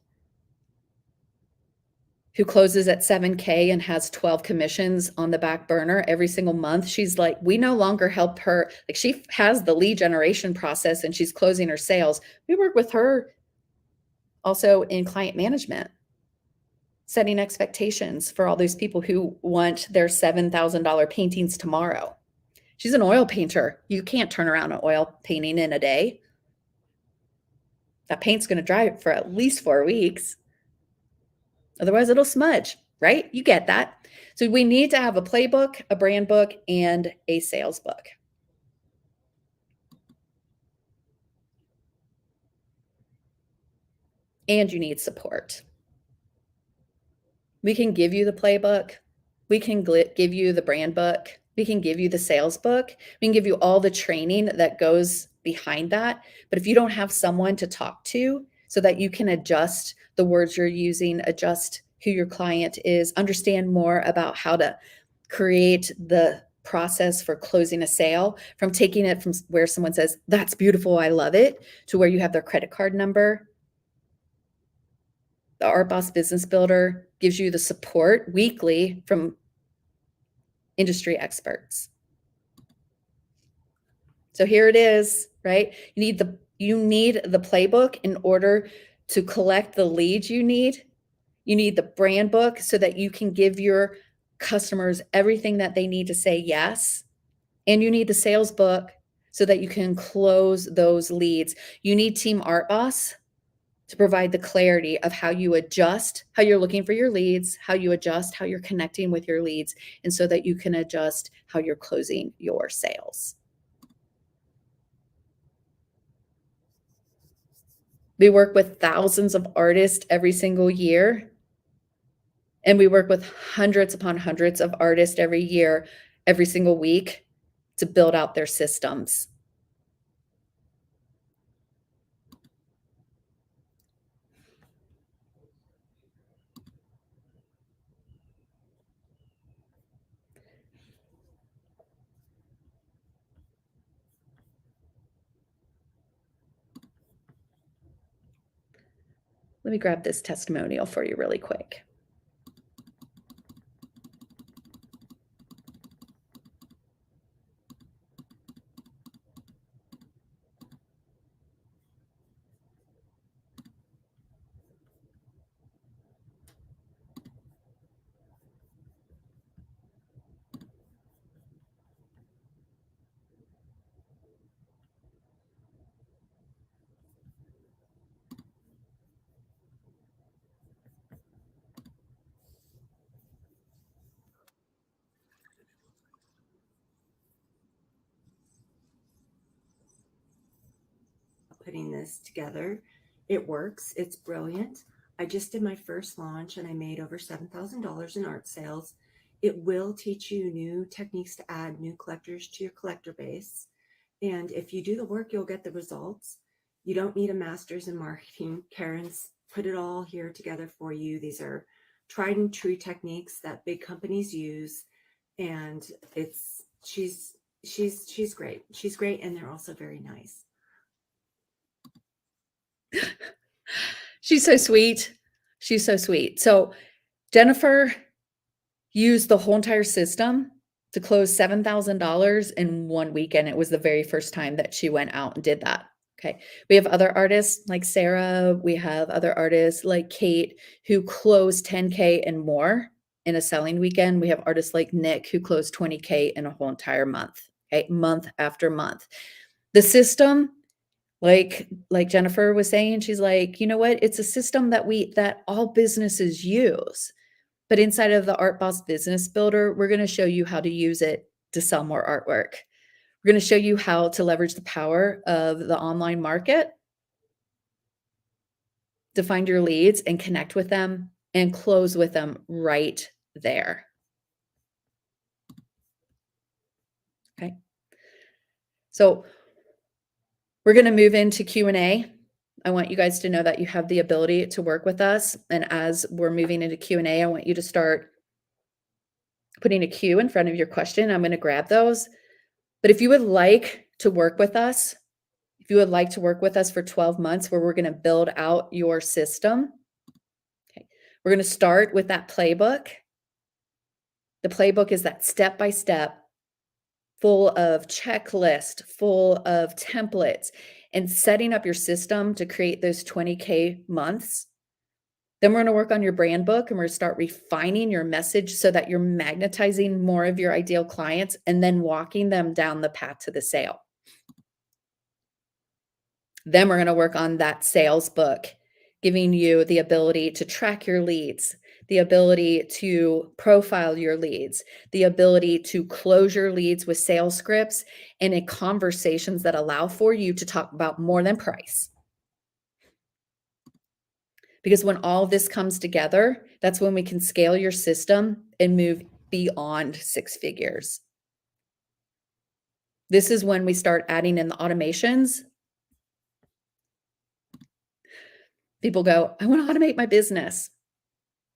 who closes at 7K and has 12 commissions on the back burner every single month, she's like, we no longer help her. Like, she has the lead generation process and she's closing her sales. We work with her also in client management, setting expectations for all those people who want their $7,000 paintings tomorrow. She's an oil painter. You can't turn around an oil painting in a day. That paint's going to dry for at least 4 weeks. Otherwise, it'll smudge, right? You get that. So we need to have a playbook, a brand book, and a sales book. And you need support. We can give you the playbook. We can give you the brand book. We can give you the sales book. We can give you all the training that goes behind that. But if you don't have someone to talk to so that you can adjust the words you're using, adjust who your client is, understand more about how to create the process for closing a sale, from taking it from where someone says, that's beautiful, I love it, to where you have their credit card number. The Art Boss Business Builder gives you the support weekly from industry experts. So here it is, right? You need the playbook in order to collect the leads you need. You need the brand book so that you can give your customers everything that they need to say yes. And you need the sales book so that you can close those leads. You need Team Art Boss to provide the clarity of how you adjust, how you're looking for your leads, how you adjust, how you're connecting with your leads, and so that you can adjust how you're closing your sales. We work with thousands of artists every single year. And we work with hundreds upon hundreds of artists every year, every single week, to build out their systems. Let me grab this testimonial for you really quick. Putting this together. It works. It's brilliant. I just did my first launch and I made over $7,000 in art sales It will teach you new techniques to add new collectors to your collector base. And if you do the work, you'll get the results. You don't need a master's in marketing. Karen's put it all here together for you. These are tried and true techniques that big companies use. And she's great. She's great. And they're also very nice. She's so sweet. She's so sweet. So Jennifer used the whole entire system to close $7,000 in one weekend. It was the very first time that she went out and did that. Okay. We have other artists like Sarah. We have other artists like Kate who closed 10K and more in a selling weekend. We have artists like Nick who closed 20K in a whole entire month. Okay. Month after month. The system, like Jennifer was saying, she's like, you know what? It's a system that all businesses use. But inside of the Art Boss Business Builder, we're going to show you how to use it to sell more artwork. We're going to show you how to leverage the power of the online market to find your leads and connect with them and close with them right there. Okay. So we're going to move into Q&A. I want you guys to know that you have the ability to work with us. And as we're moving into Q&A, I want you to start putting a Q in front of your question. I'm going to grab those. But if you would like to work with us, if you would like to work with us for 12 months where we're going to build out your system, okay, we're going to start with that playbook. The playbook is that step-by-step, full of checklist, full of templates, and setting up your system to create those 20K months. Then we're going to work on your brand book and we're going to start refining your message so that you're magnetizing more of your ideal clients and then walking them down the path to the sale. Then we're going to work on that sales book, giving you the ability to track your leads, the ability to profile your leads, the ability to close your leads with sales scripts and in conversations that allow for you to talk about more than price. Because when all of this comes together, that's when we can scale your system and move beyond 6 figures. This is when we start adding in the automations. People go, I want to automate my business.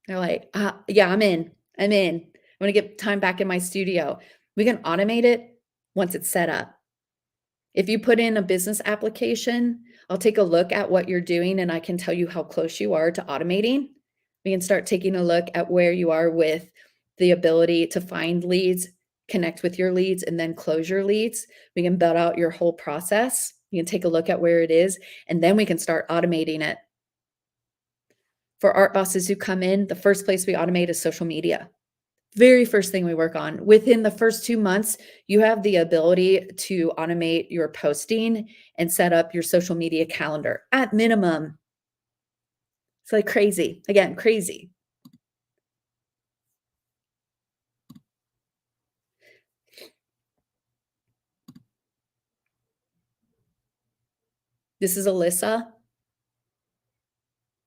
They're like, yeah, I'm in. I'm going to get time back in my studio. We can automate it once it's set up. If you put in a business application, I'll take a look at what you're doing and I can tell you how close you are to automating. We can start taking a look at where you are with the ability to find leads, connect with your leads, and then close your leads. We can build out your whole process. You can take a look at where it is, and then we can start automating it. For art bosses who come in, the first place we automate is social media. Very first thing we work on. Within the first 2 months, you have the ability to automate your posting and set up your social media calendar at minimum. It's like crazy. Again, crazy. This is Alyssa.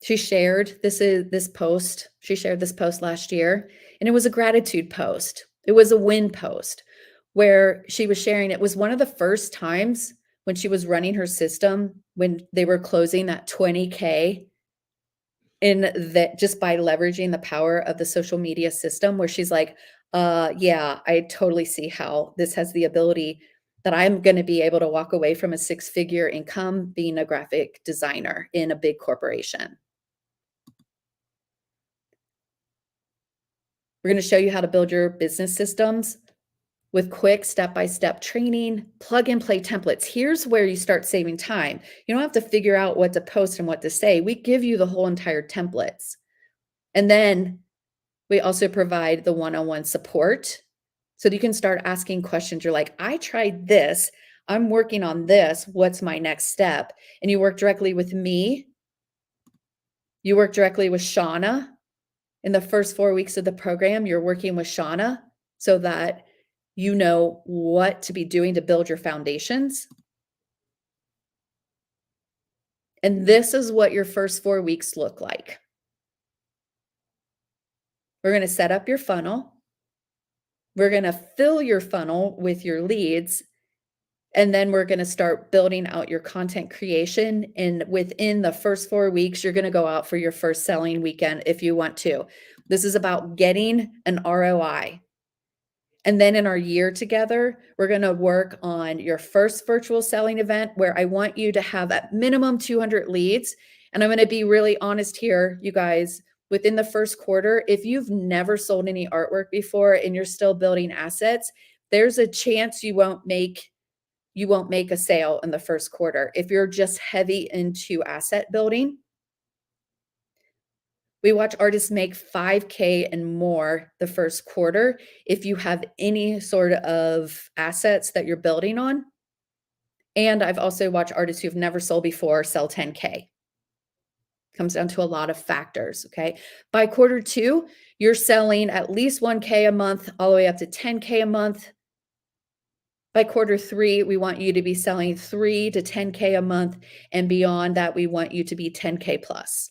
She shared this post. She shared this post last year, and it was a gratitude post. It was a win post where she was sharing. It was one of the first times when she was running her system when they were closing that 20K in that just by leveraging the power of the social media system, where she's like, yeah, I totally see how this has the ability that I'm going to be able to walk away from a 6-figure income being a graphic designer in a big corporation. We're going to show you how to build your business systems with quick step-by-step training, plug and play templates. Here's where you start saving time. You don't have to figure out what to post and what to say. We give you the whole entire templates. And then we also provide the one-on-one support so that you can start asking questions. You're like, I tried this. I'm working on this. What's my next step? And you work directly with me. You work directly with Shauna. In the first 4 weeks of the program, you're working with Shauna so that you know what to be doing to build your foundations. And this is what your first 4 weeks look like. We're going to set up your funnel. We're going to fill your funnel with your leads. And then we're going to start building out your content creation. And within the first 4 weeks, you're going to go out for your first selling weekend if you want to. This is about getting an ROI. And then in our year together, we're going to work on your first virtual selling event where I want you to have at minimum 200 leads. And I'm going to be really honest here, you guys. Within the first quarter, if you've never sold any artwork before and you're still building assets, there's a chance you won't make a sale in the first quarter. If you're just heavy into asset building, we watch artists make 5K and more the first quarter if you have any sort of assets that you're building on. And I've also watched artists who've never sold before sell 10K. Comes down to a lot of factors, okay? By quarter 2, you're selling at least 1K a month, all the way up to 10K a month. By quarter 3, we want you to be selling 3 to 10K a month. And beyond that, we want you to be 10K plus.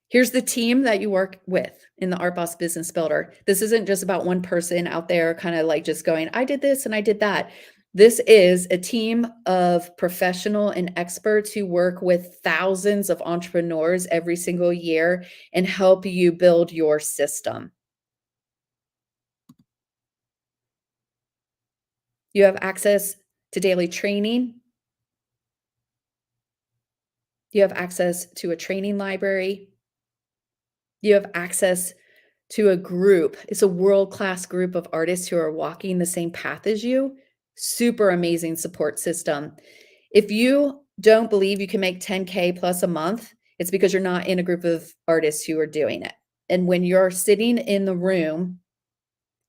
Here's the team that you work with in the Art Boss Business Builder. This isn't just about one person out there kind of like just going, I did this and I did that. This is a team of professional and experts who work with thousands of entrepreneurs every single year and help you build your system. You have access to daily training. You have access to a training library. You have access to a group. It's a world-class group of artists who are walking the same path as you. Super amazing support system. If you don't believe you can make 10K plus a month, it's because you're not in a group of artists who are doing it. And when you're sitting in the room,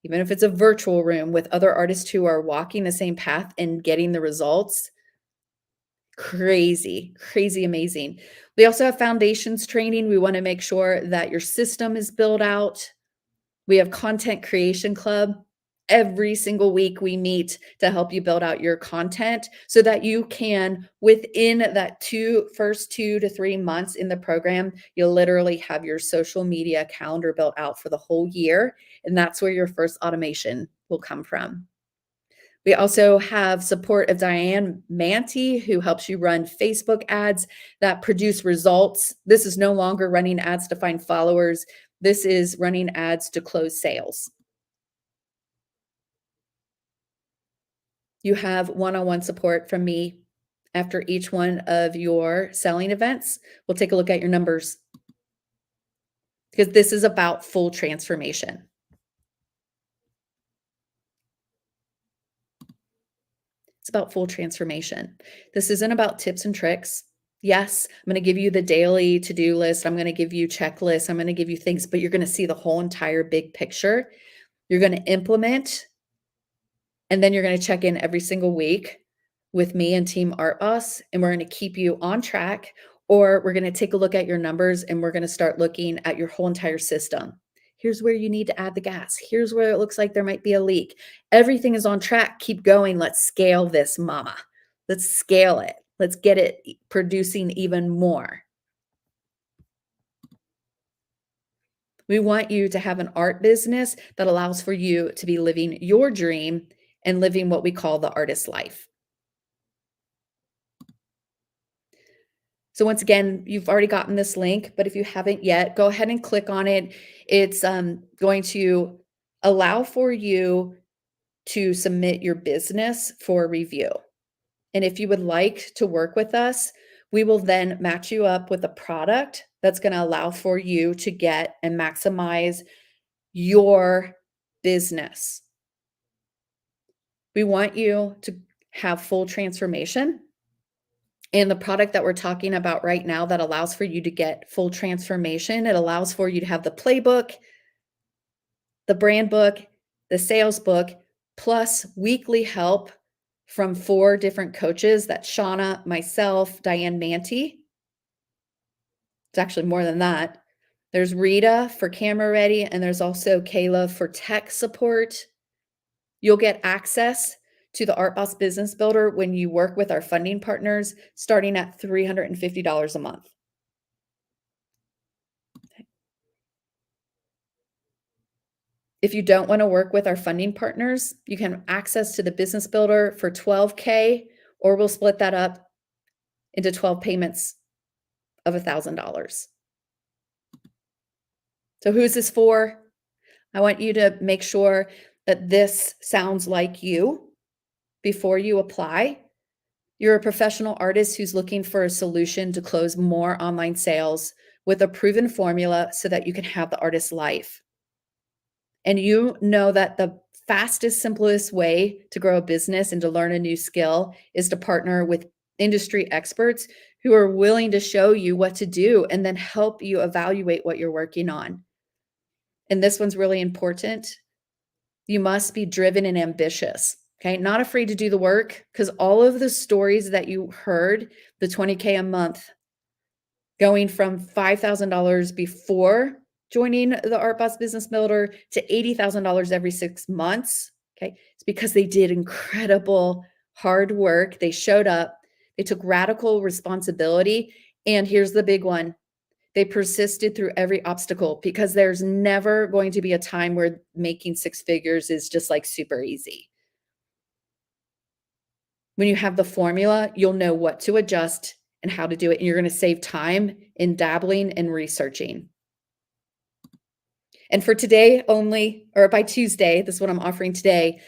even if it's a virtual room with other artists who are walking the same path and getting the results, crazy, crazy amazing. We also have foundations training. We want to make sure that your system is built out. We have content creation club. Every single week we meet to help you build out your content so that you can, within that first 2 to 3 months in the program, you'll literally have your social media calendar built out for the whole year. And that's where your first automation will come from. We also have support of Diane Manti, who helps you run Facebook ads that produce results. This is no longer running ads to find followers. This is running ads to close sales. You have one-on-one support from me after each one of your selling events. We'll take a look at your numbers because this is about full transformation. It's about full transformation. This isn't about tips and tricks. Yes, I'm going to give you the daily to-do list. I'm going to give you checklists. I'm going to give you things, but you're going to see the whole entire big picture. You're going to implement, and then you're going to check in every single week with me and Team Art Boss, and we're going to keep you on track, or we're going to take a look at your numbers and we're going to start looking at your whole entire system. Here's where you need to add the gas. Here's where it looks like there might be a leak. Everything is on track. Keep going. Let's scale this, mama. Let's scale it. Let's get it producing even more. We want you to have an art business that allows for you to be living your dream and living what we call the artist life. So once again, you've already gotten this link, but if you haven't yet, go ahead and click on it. It's going to allow for you to submit your business for review. And if you would like to work with us, we will then match you up with a product that's going to allow for you to get and maximize your business. We want you to have full transformation. And the product that we're talking about right now that allows for you to get full transformation, it allows for you to have the playbook, the brand book, the sales book, plus weekly help from 4 different coaches. That's Shauna, myself, Diane Manti. It's actually more than that. There's Rita for camera ready, and there's also Kayla for tech support. You'll get access to the Art Boss Business Builder when you work with our funding partners, starting at $350 a month. Okay. If you don't want to work with our funding partners, you can have access to the business builder for $12K, or we'll split that up into 12 payments of $1,000. So who's this for? I want you to make sure that this sounds like you before you apply. You're a professional artist who's looking for a solution to close more online sales with a proven formula so that you can have the artist's life. And you know that the fastest, simplest way to grow a business and to learn a new skill is to partner with industry experts who are willing to show you what to do and then help you evaluate what you're working on. And this one's really important. You must be driven and ambitious, okay? Not afraid to do the work, because all of the stories that you heard, the 20K a month, going from $5,000 before joining the Art Boss Business Builder to $80,000 every 6 months, okay? It's because they did incredible hard work. They showed up, they took radical responsibility, and here's the big one. They persisted through every obstacle, because there's never going to be a time where making 6 figures is just like super easy. When you have the formula, you'll know what to adjust and how to do it. And you're going to save time in dabbling and researching. And for today only, or by Tuesday, this is what I'm offering today.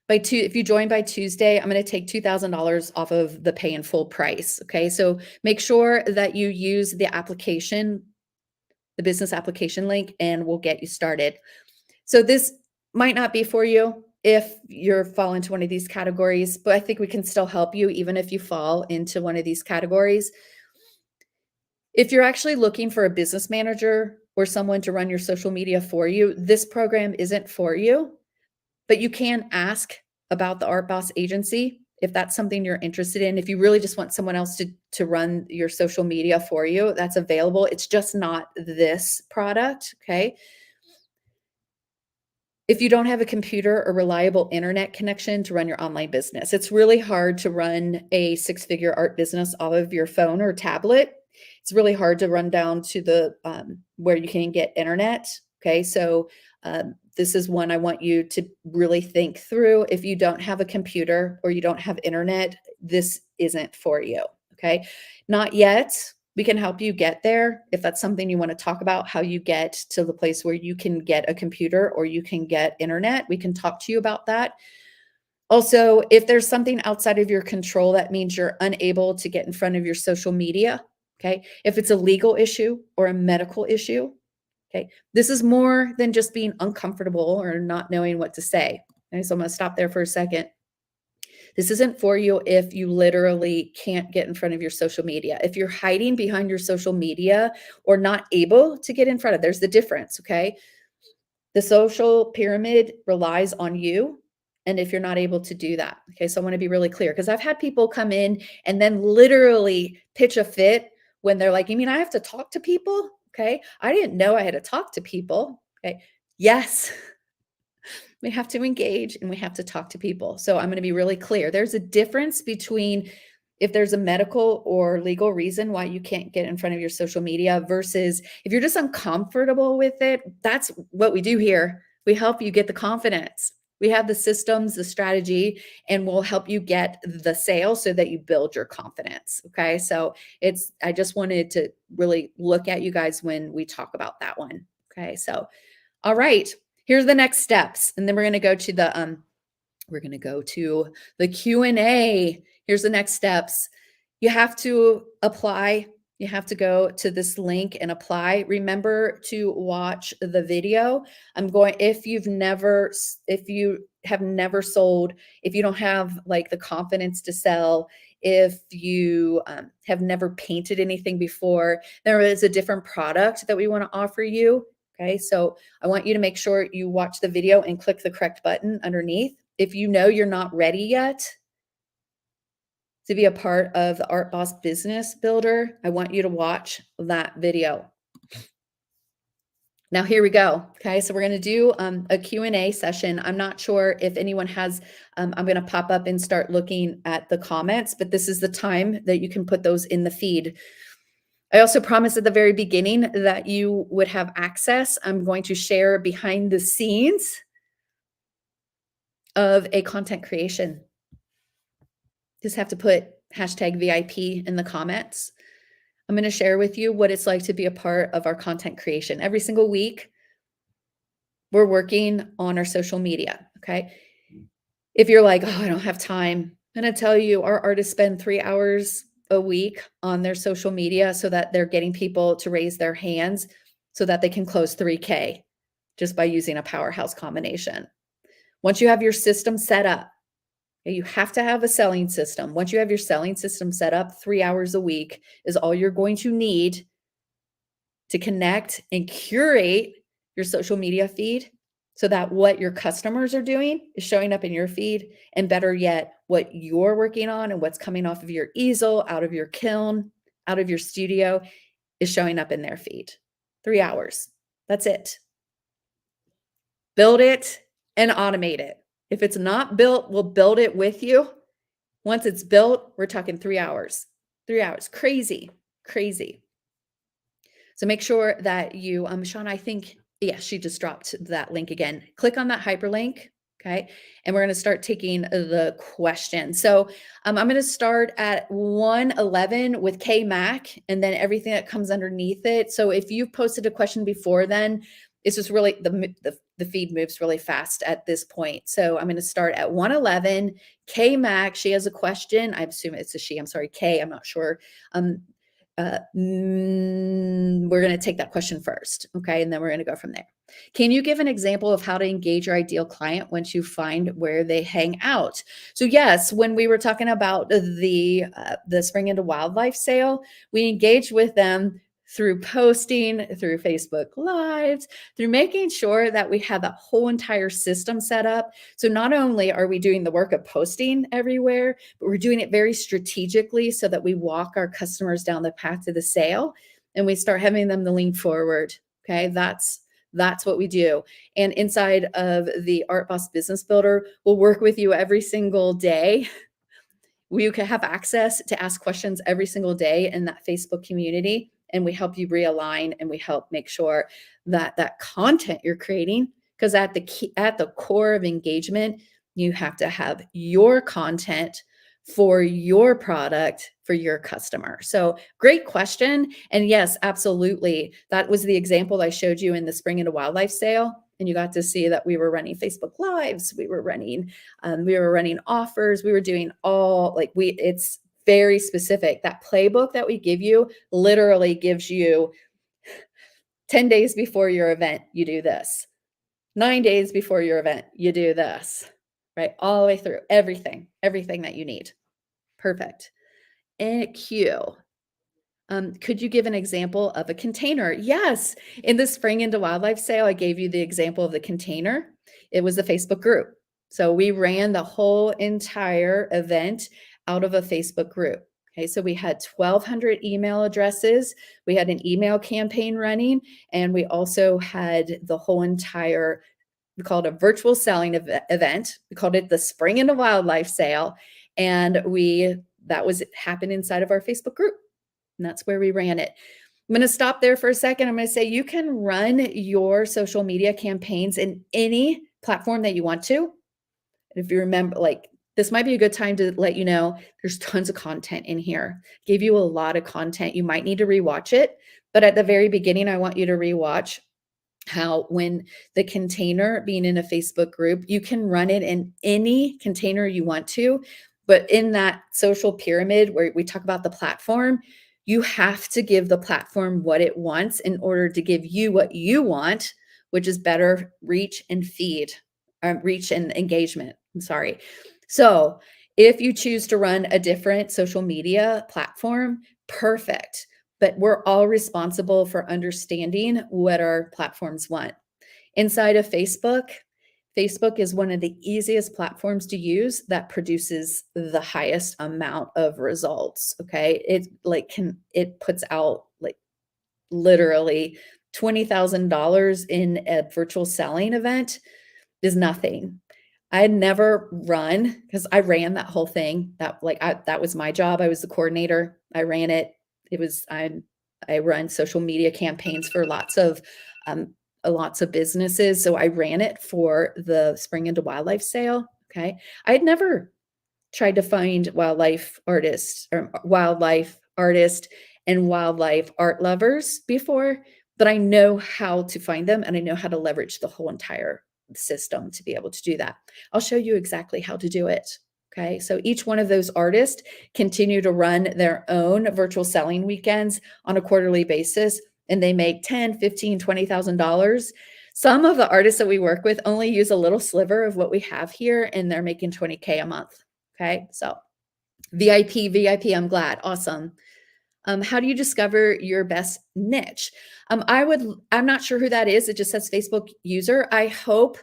If you join by Tuesday, I'm going to take $2,000 off of the pay in full price. Okay. So make sure that you use the application, the business application link, and we'll get you started. So this might not be for you if you fall into one of these categories, but I think we can still help you even if you fall into one of these categories. If you're actually looking for a business manager or someone to run your social media for you, this program isn't for you, but you can ask about the Art Boss agency if that's something you're interested in. If you really just want someone else to run your social media for you, that's available. It's just not this product, okay? If you don't have a computer or reliable internet connection to run your online business, it's really hard to run a 6-figure art business off of your phone or tablet. It's really hard to run down to the where you can get internet. Okay, so this is one I want you to really think through. If you don't have a computer or you don't have internet, this isn't for you. Okay, not yet. We can help you get there if that's something you want to talk about, how you get to the place where you can get a computer or you can get internet. We can talk to you about that. Also, if there's something outside of your control, that means you're unable to get in front of your social media. Okay. If it's a legal issue or a medical issue, okay, this is more than just being uncomfortable or not knowing what to say. Okay, so I'm going to stop there for a second. This isn't for you if you literally can't get in front of your social media. If you're hiding behind your social media or not able to get in front of, there's the difference, okay? The social pyramid relies on you. And if you're not able to do that, okay? So I want to be really clear, because I've had people come in and then literally pitch a fit when they're like, you mean I have to talk to people? Okay. I didn't know I had to talk to people. Okay. Yes. We have to engage and we have to talk to people. So I'm going to be really clear. There's a difference between if there's a medical or legal reason why you can't get in front of your social media versus if you're just uncomfortable with it. That's what we do here. We help you get the confidence. We have the systems, the strategy, and we'll help you get the sale so that you build your confidence. Okay. So I just wanted to really look at you guys when we talk about that one. Okay. So, all right. Here's the next steps. And then we're going to go to the Q&A. Here's the next steps. You have to apply. You have to go to this link and apply. Remember to watch the video. If you have never sold, if you don't have like the confidence to sell, if you have never painted anything before, there is a different product that we want to offer you. Okay, so I want you to make sure you watch the video and click the correct button underneath. If you know you're not ready yet to be a part of the Art Boss Business Builder, I want you to watch that video. Now, here we go. Okay, so we're going to do a Q&A session. I'm not sure if anyone has, I'm going to pop up and start looking at the comments, but this is the time that you can put those in the feed. I also promised at the very beginning that you would have access. I'm going to share behind the scenes of a content creation. Just have to put hashtag VIP in the comments. I'm going to share with you what it's like to be a part of our content creation. Every single week, we're working on our social media. Okay. If you're like, oh, I don't have time, I'm going to tell you our artists spend 3 hours a week on their social media so that they're getting people to raise their hands so that they can close 3K just by using a powerhouse combination. Once you have your system set up, you have to have a selling system. Once you have your selling system set up, 3 hours a week is all you're going to need to connect and curate your social media feed so that what your customers are doing is showing up in your feed. And better yet, what you're working on and what's coming off of your easel, out of your kiln, out of your studio is showing up in their feed. 3 hours. That's it. Build it and automate it. If it's not built, we'll build it with you. Once it's built, we're talking 3 hours. 3 hours. Crazy, crazy. So make sure that you, Shauna, I think, yeah, she just dropped that link again. Click on that hyperlink. Okay. And we're going to start taking the question. So I'm going to start at 111 with K Mac and then everything that comes underneath it. So if you've posted a question before then, it's just really the feed moves really fast at this point. So I'm going to start at 111. K Mac, she has a question. I assume it's a she. I'm sorry, K. I'm not sure. We're going to take that question first. Okay. And then we're going to go from there. Can you give an example of how to engage your ideal client once you find where they hang out? So yes, when we were talking about the Spring into Wildlife sale, we engaged with them through posting, through Facebook Lives, through making sure that we had that whole entire system set up. So not only are we doing the work of posting everywhere, but we're doing it very strategically so that we walk our customers down the path to the sale and we start having them to lean forward. Okay, that's what we do. And inside of the Art Boss Business Builder, we'll work with you every single day. We can have access to ask questions every single day in that Facebook community. And we help you realign and we help make sure that that content you're creating, because at the core of engagement, you have to have your content for your product, for your customer. So great question. And yes, absolutely. That was the example I showed you in the Spring into Wildlife sale. And you got to see that we were running Facebook Lives, we were running offers, we were doing all it's very specific. That playbook that we give you literally gives you 10 days before your event, you do this. 9 days before your event, you do this, right? All the way through everything that you need. Perfect. And Q. Could you give an example of a container? Yes. In the Spring into Wildlife sale, I gave you the example of the container. It was a Facebook group. So we ran the whole entire event out of a Facebook group. Okay, so we had 1,200 email addresses. We had an email campaign running, and we also had the whole entire, we called it a virtual selling event. We called it the Spring into Wildlife sale. And that was happened inside of our Facebook group. And that's where we ran it. I'm going to stop there for a second. I'm going to say you can run your social media campaigns in any platform that you want to. If you remember, this might be a good time to let you know there's tons of content in here. Gave you a lot of content. You might need to rewatch it. But at the very beginning, I want you to rewatch how when the container being in a Facebook group, you can run it in any container you want to. But in that social pyramid where we talk about the platform, you have to give the platform what it wants in order to give you what you want, which is better reach and reach and engagement. I'm sorry. So if you choose to run a different social media platform, perfect. But we're all responsible for understanding what our platforms want. Inside of Facebook is one of the easiest platforms to use that produces the highest amount of results. Okay. It puts out literally $20,000 in a virtual selling event is nothing. I had never run, because I ran that whole thing. That was my job. I was the coordinator. I ran it. I run social media campaigns for lots of businesses. So I ran it for the Spring into Wildlife sale. Okay. I had never tried to find wildlife artists or wildlife artist and wildlife art lovers before, but I know how to find them and I know how to leverage the whole entire system to be able to do that. I'll show you exactly how to do it. Okay. So each one of those artists continue to run their own virtual selling weekends on a quarterly basis, and they make 10, 15, $20,000. Some of the artists that we work with only use a little sliver of what we have here, and they're making 20K a month. Okay, so VIP, I'm glad. Awesome. How do you discover your best niche? I'm not sure who that is. It just says Facebook user. I hope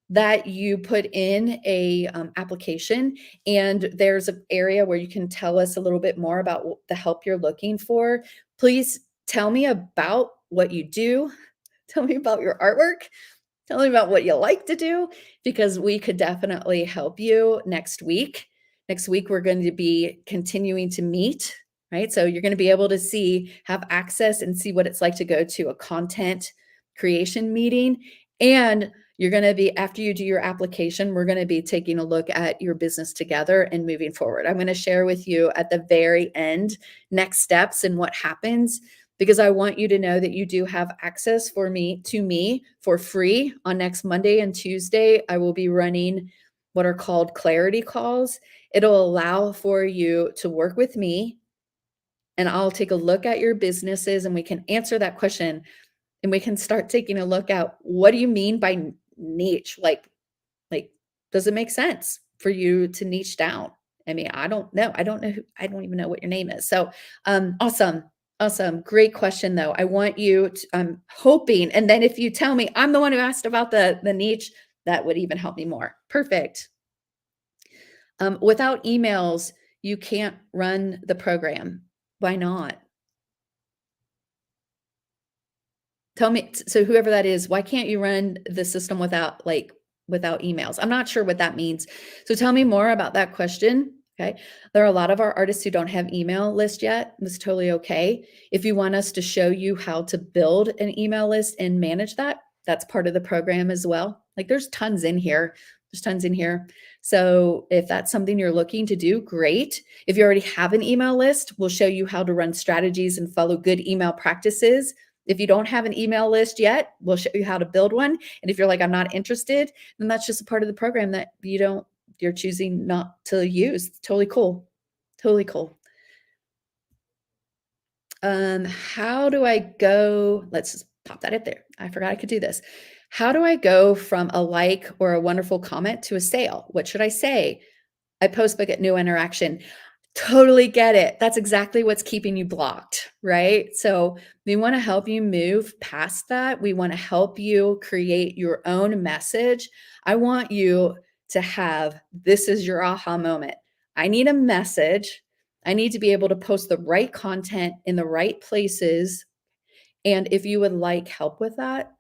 that you put in a application and there's an area where you can tell us a little bit more about the help you're looking for. Please tell me about what you do. Tell me about your artwork. Tell me about what you like to do, because we could definitely help you next week. Next week, we're going to be continuing to meet, right? So you're going to be able to have access and see what it's like to go to a content creation meeting. And you're going to be, after you do your application, we're going to be taking a look at your business together and moving forward. I'm going to share with you at the very end next steps and what happens, because I want you to know that you do have access to me for free on next Monday and Tuesday. I will be running what are called clarity calls. It'll allow for you to work with me, and I'll take a look at your businesses and we can answer that question, and we can start taking a look at what do you mean by niche? Like, does it make sense for you to niche down? I mean, I don't know. I don't even know what your name is. So, awesome. Awesome. Great question though. I want you to, I'm hoping, and then if you tell me I'm the one who asked about the niche, that would even help me more. Perfect. Without emails, you can't run the program. Why not? Tell me, so whoever that is, why can't you run the system without emails? I'm not sure what that means. So tell me more about that question. Okay. There are a lot of our artists who don't have email list yet. That's totally okay. If you want us to show you how to build an email list and manage that, that's part of the program as well. Like there's tons in here. There's tons in here. So if that's something you're looking to do, great. If you already have an email list, we'll show you how to run strategies and follow good email practices. If you don't have an email list yet, we'll show you how to build one. And if you're like, I'm not interested, then that's just a part of the program that you're choosing not to use. Totally cool. Totally cool. How do I go? Let's just pop that up there. I forgot I could do this. How do I go from a like or a wonderful comment to a sale? What should I say? I post but get no interaction. Totally get it. That's exactly what's keeping you blocked, right? So we want to help you move past that. We want to help you create your own message. I want you to have, this is your aha moment. I need a message. I need to be able to post the right content in the right places. And if you would like help with that,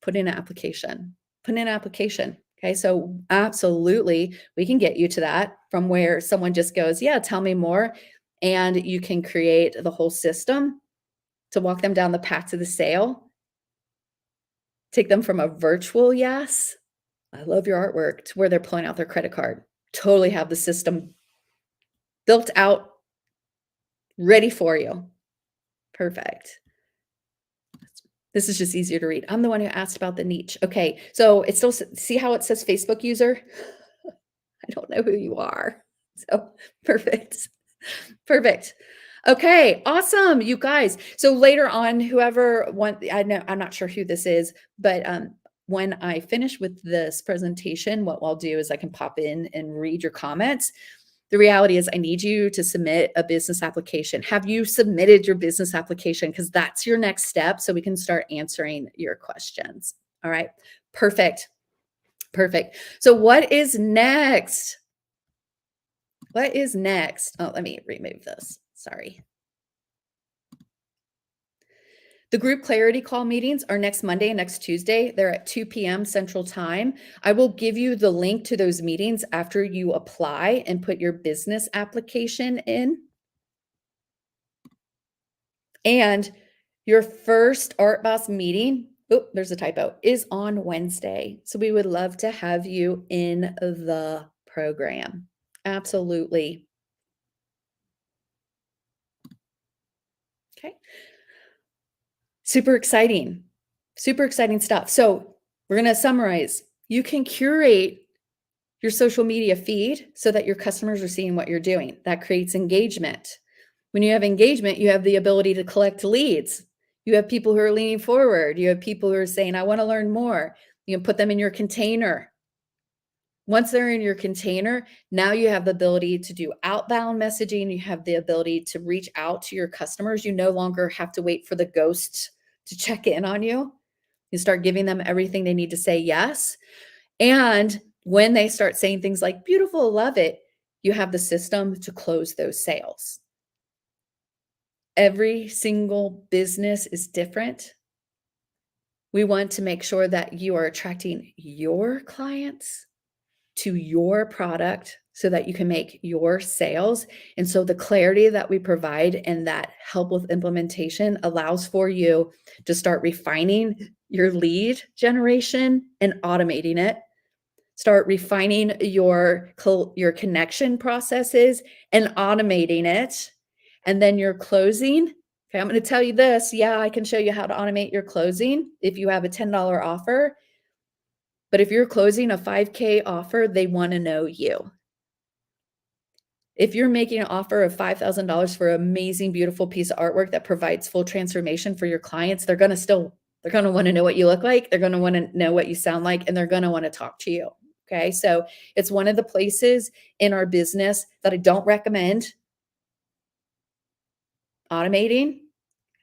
put in an application. Put in an application. Okay, so absolutely, we can get you to that from where someone just goes, yeah, tell me more. And you can create the whole system to walk them down the path to the sale, take them from a virtual yes, I love your artwork, to where they're pulling out their credit card. Totally have the system built out, ready for you. Perfect. This is just easier to read. I'm the one who asked about the niche. Okay, so it's still, see how it says Facebook user? I don't know who you are. So perfect. Perfect. Okay, awesome, you guys. So later on, whoever I know, I'm not sure who this is, but when I finish with this presentation, what I'll do is I can pop in and read your comments. The reality is I need you to submit a business application. Have you submitted your business application? Because that's your next step so we can start answering your questions. All right, perfect. Perfect. So what is next? What is next? Oh, let me remove this. Sorry. The group clarity call meetings are next Monday and next Tuesday. They're at 2 p.m. Central Time. I will give you the link to those meetings after you apply and put your business application in. And your first Art Boss meeting, oh, there's a typo, is on Wednesday. So we would love to have you in the program. Absolutely. Okay. Super exciting stuff. So we're going to summarize. You can curate your social media feed so that your customers are seeing what you're doing. That creates engagement. When you have engagement, you have the ability to collect leads. You have people who are leaning forward. You have people who are saying, I want to learn more. You can put them in your container. Once they're in your container, now you have the ability to do outbound messaging. You have the ability to reach out to your customers. You no longer have to wait for the ghost to check in on you. You start giving them everything they need to say yes. And when they start saying things like, beautiful, love it, you have the system to close those sales. Every single business is different. We want to make sure that you are attracting your clients to your product so that you can make your sales. And so the clarity that we provide and that help with implementation allows for you to start refining your lead generation and automating it. Start refining your connection processes and automating it. And then your closing. Okay, I'm going to tell you this. Yeah, I can show you how to automate your closing if you have a $10 offer. But if you're closing a 5K offer, they want to know you. If you're making an offer of $5,000 for an amazing, beautiful piece of artwork that provides full transformation for your clients, they're going to want to know what you look like. They're going to want to know what you sound like, and they're going to want to talk to you. Okay. So it's one of the places in our business that I don't recommend automating.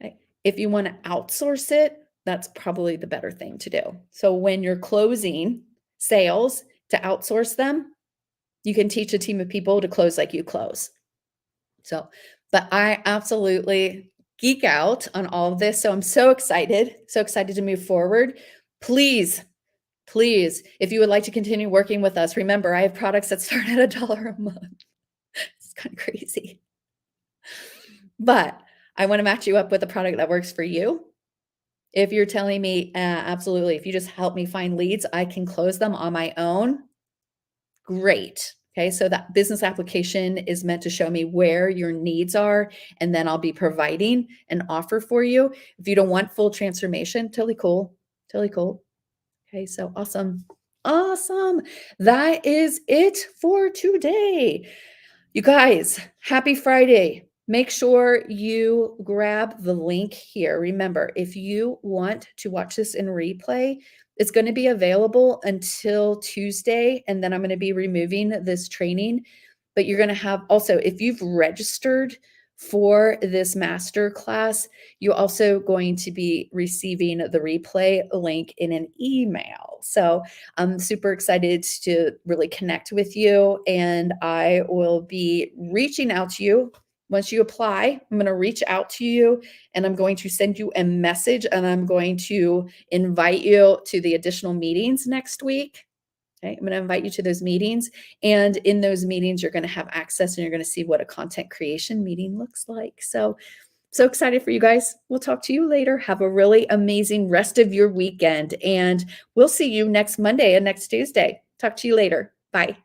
Okay. If you want to outsource it, that's probably the better thing to do. So when you're closing sales to outsource them, you can teach a team of people to close like you close. So, but I absolutely geek out on all of this. So I'm so excited to move forward. Please, if you would like to continue working with us, remember, I have products that start at $1 a month. It's kind of crazy. But I want to match you up with a product that works for you. If you're telling me, absolutely, if you just help me find leads, I can close them on my own. Great. Okay. So that business application is meant to show me where your needs are, and then I'll be providing an offer for you. If you don't want full transformation, totally cool. Okay. So awesome. That is it for today. You guys, happy Friday. Make sure you grab the link here. Remember, if you want to watch this in replay, it's going to be available until Tuesday, and then I'm going to be removing this training. But you're going to have also, if you've registered for this masterclass, you're also going to be receiving the replay link in an email. So I'm super excited to really connect with you, and I will be reaching out to you. Once you apply, I'm going to reach out to you, and I'm going to send you a message, and I'm going to invite you to the additional meetings next week. Okay, I'm going to invite you to those meetings, and in those meetings, you're going to have access, and you're going to see what a content creation meeting looks like. So excited for you guys. We'll talk to you later. Have a really amazing rest of your weekend, and we'll see you next Monday and next Tuesday. Talk to you later. Bye.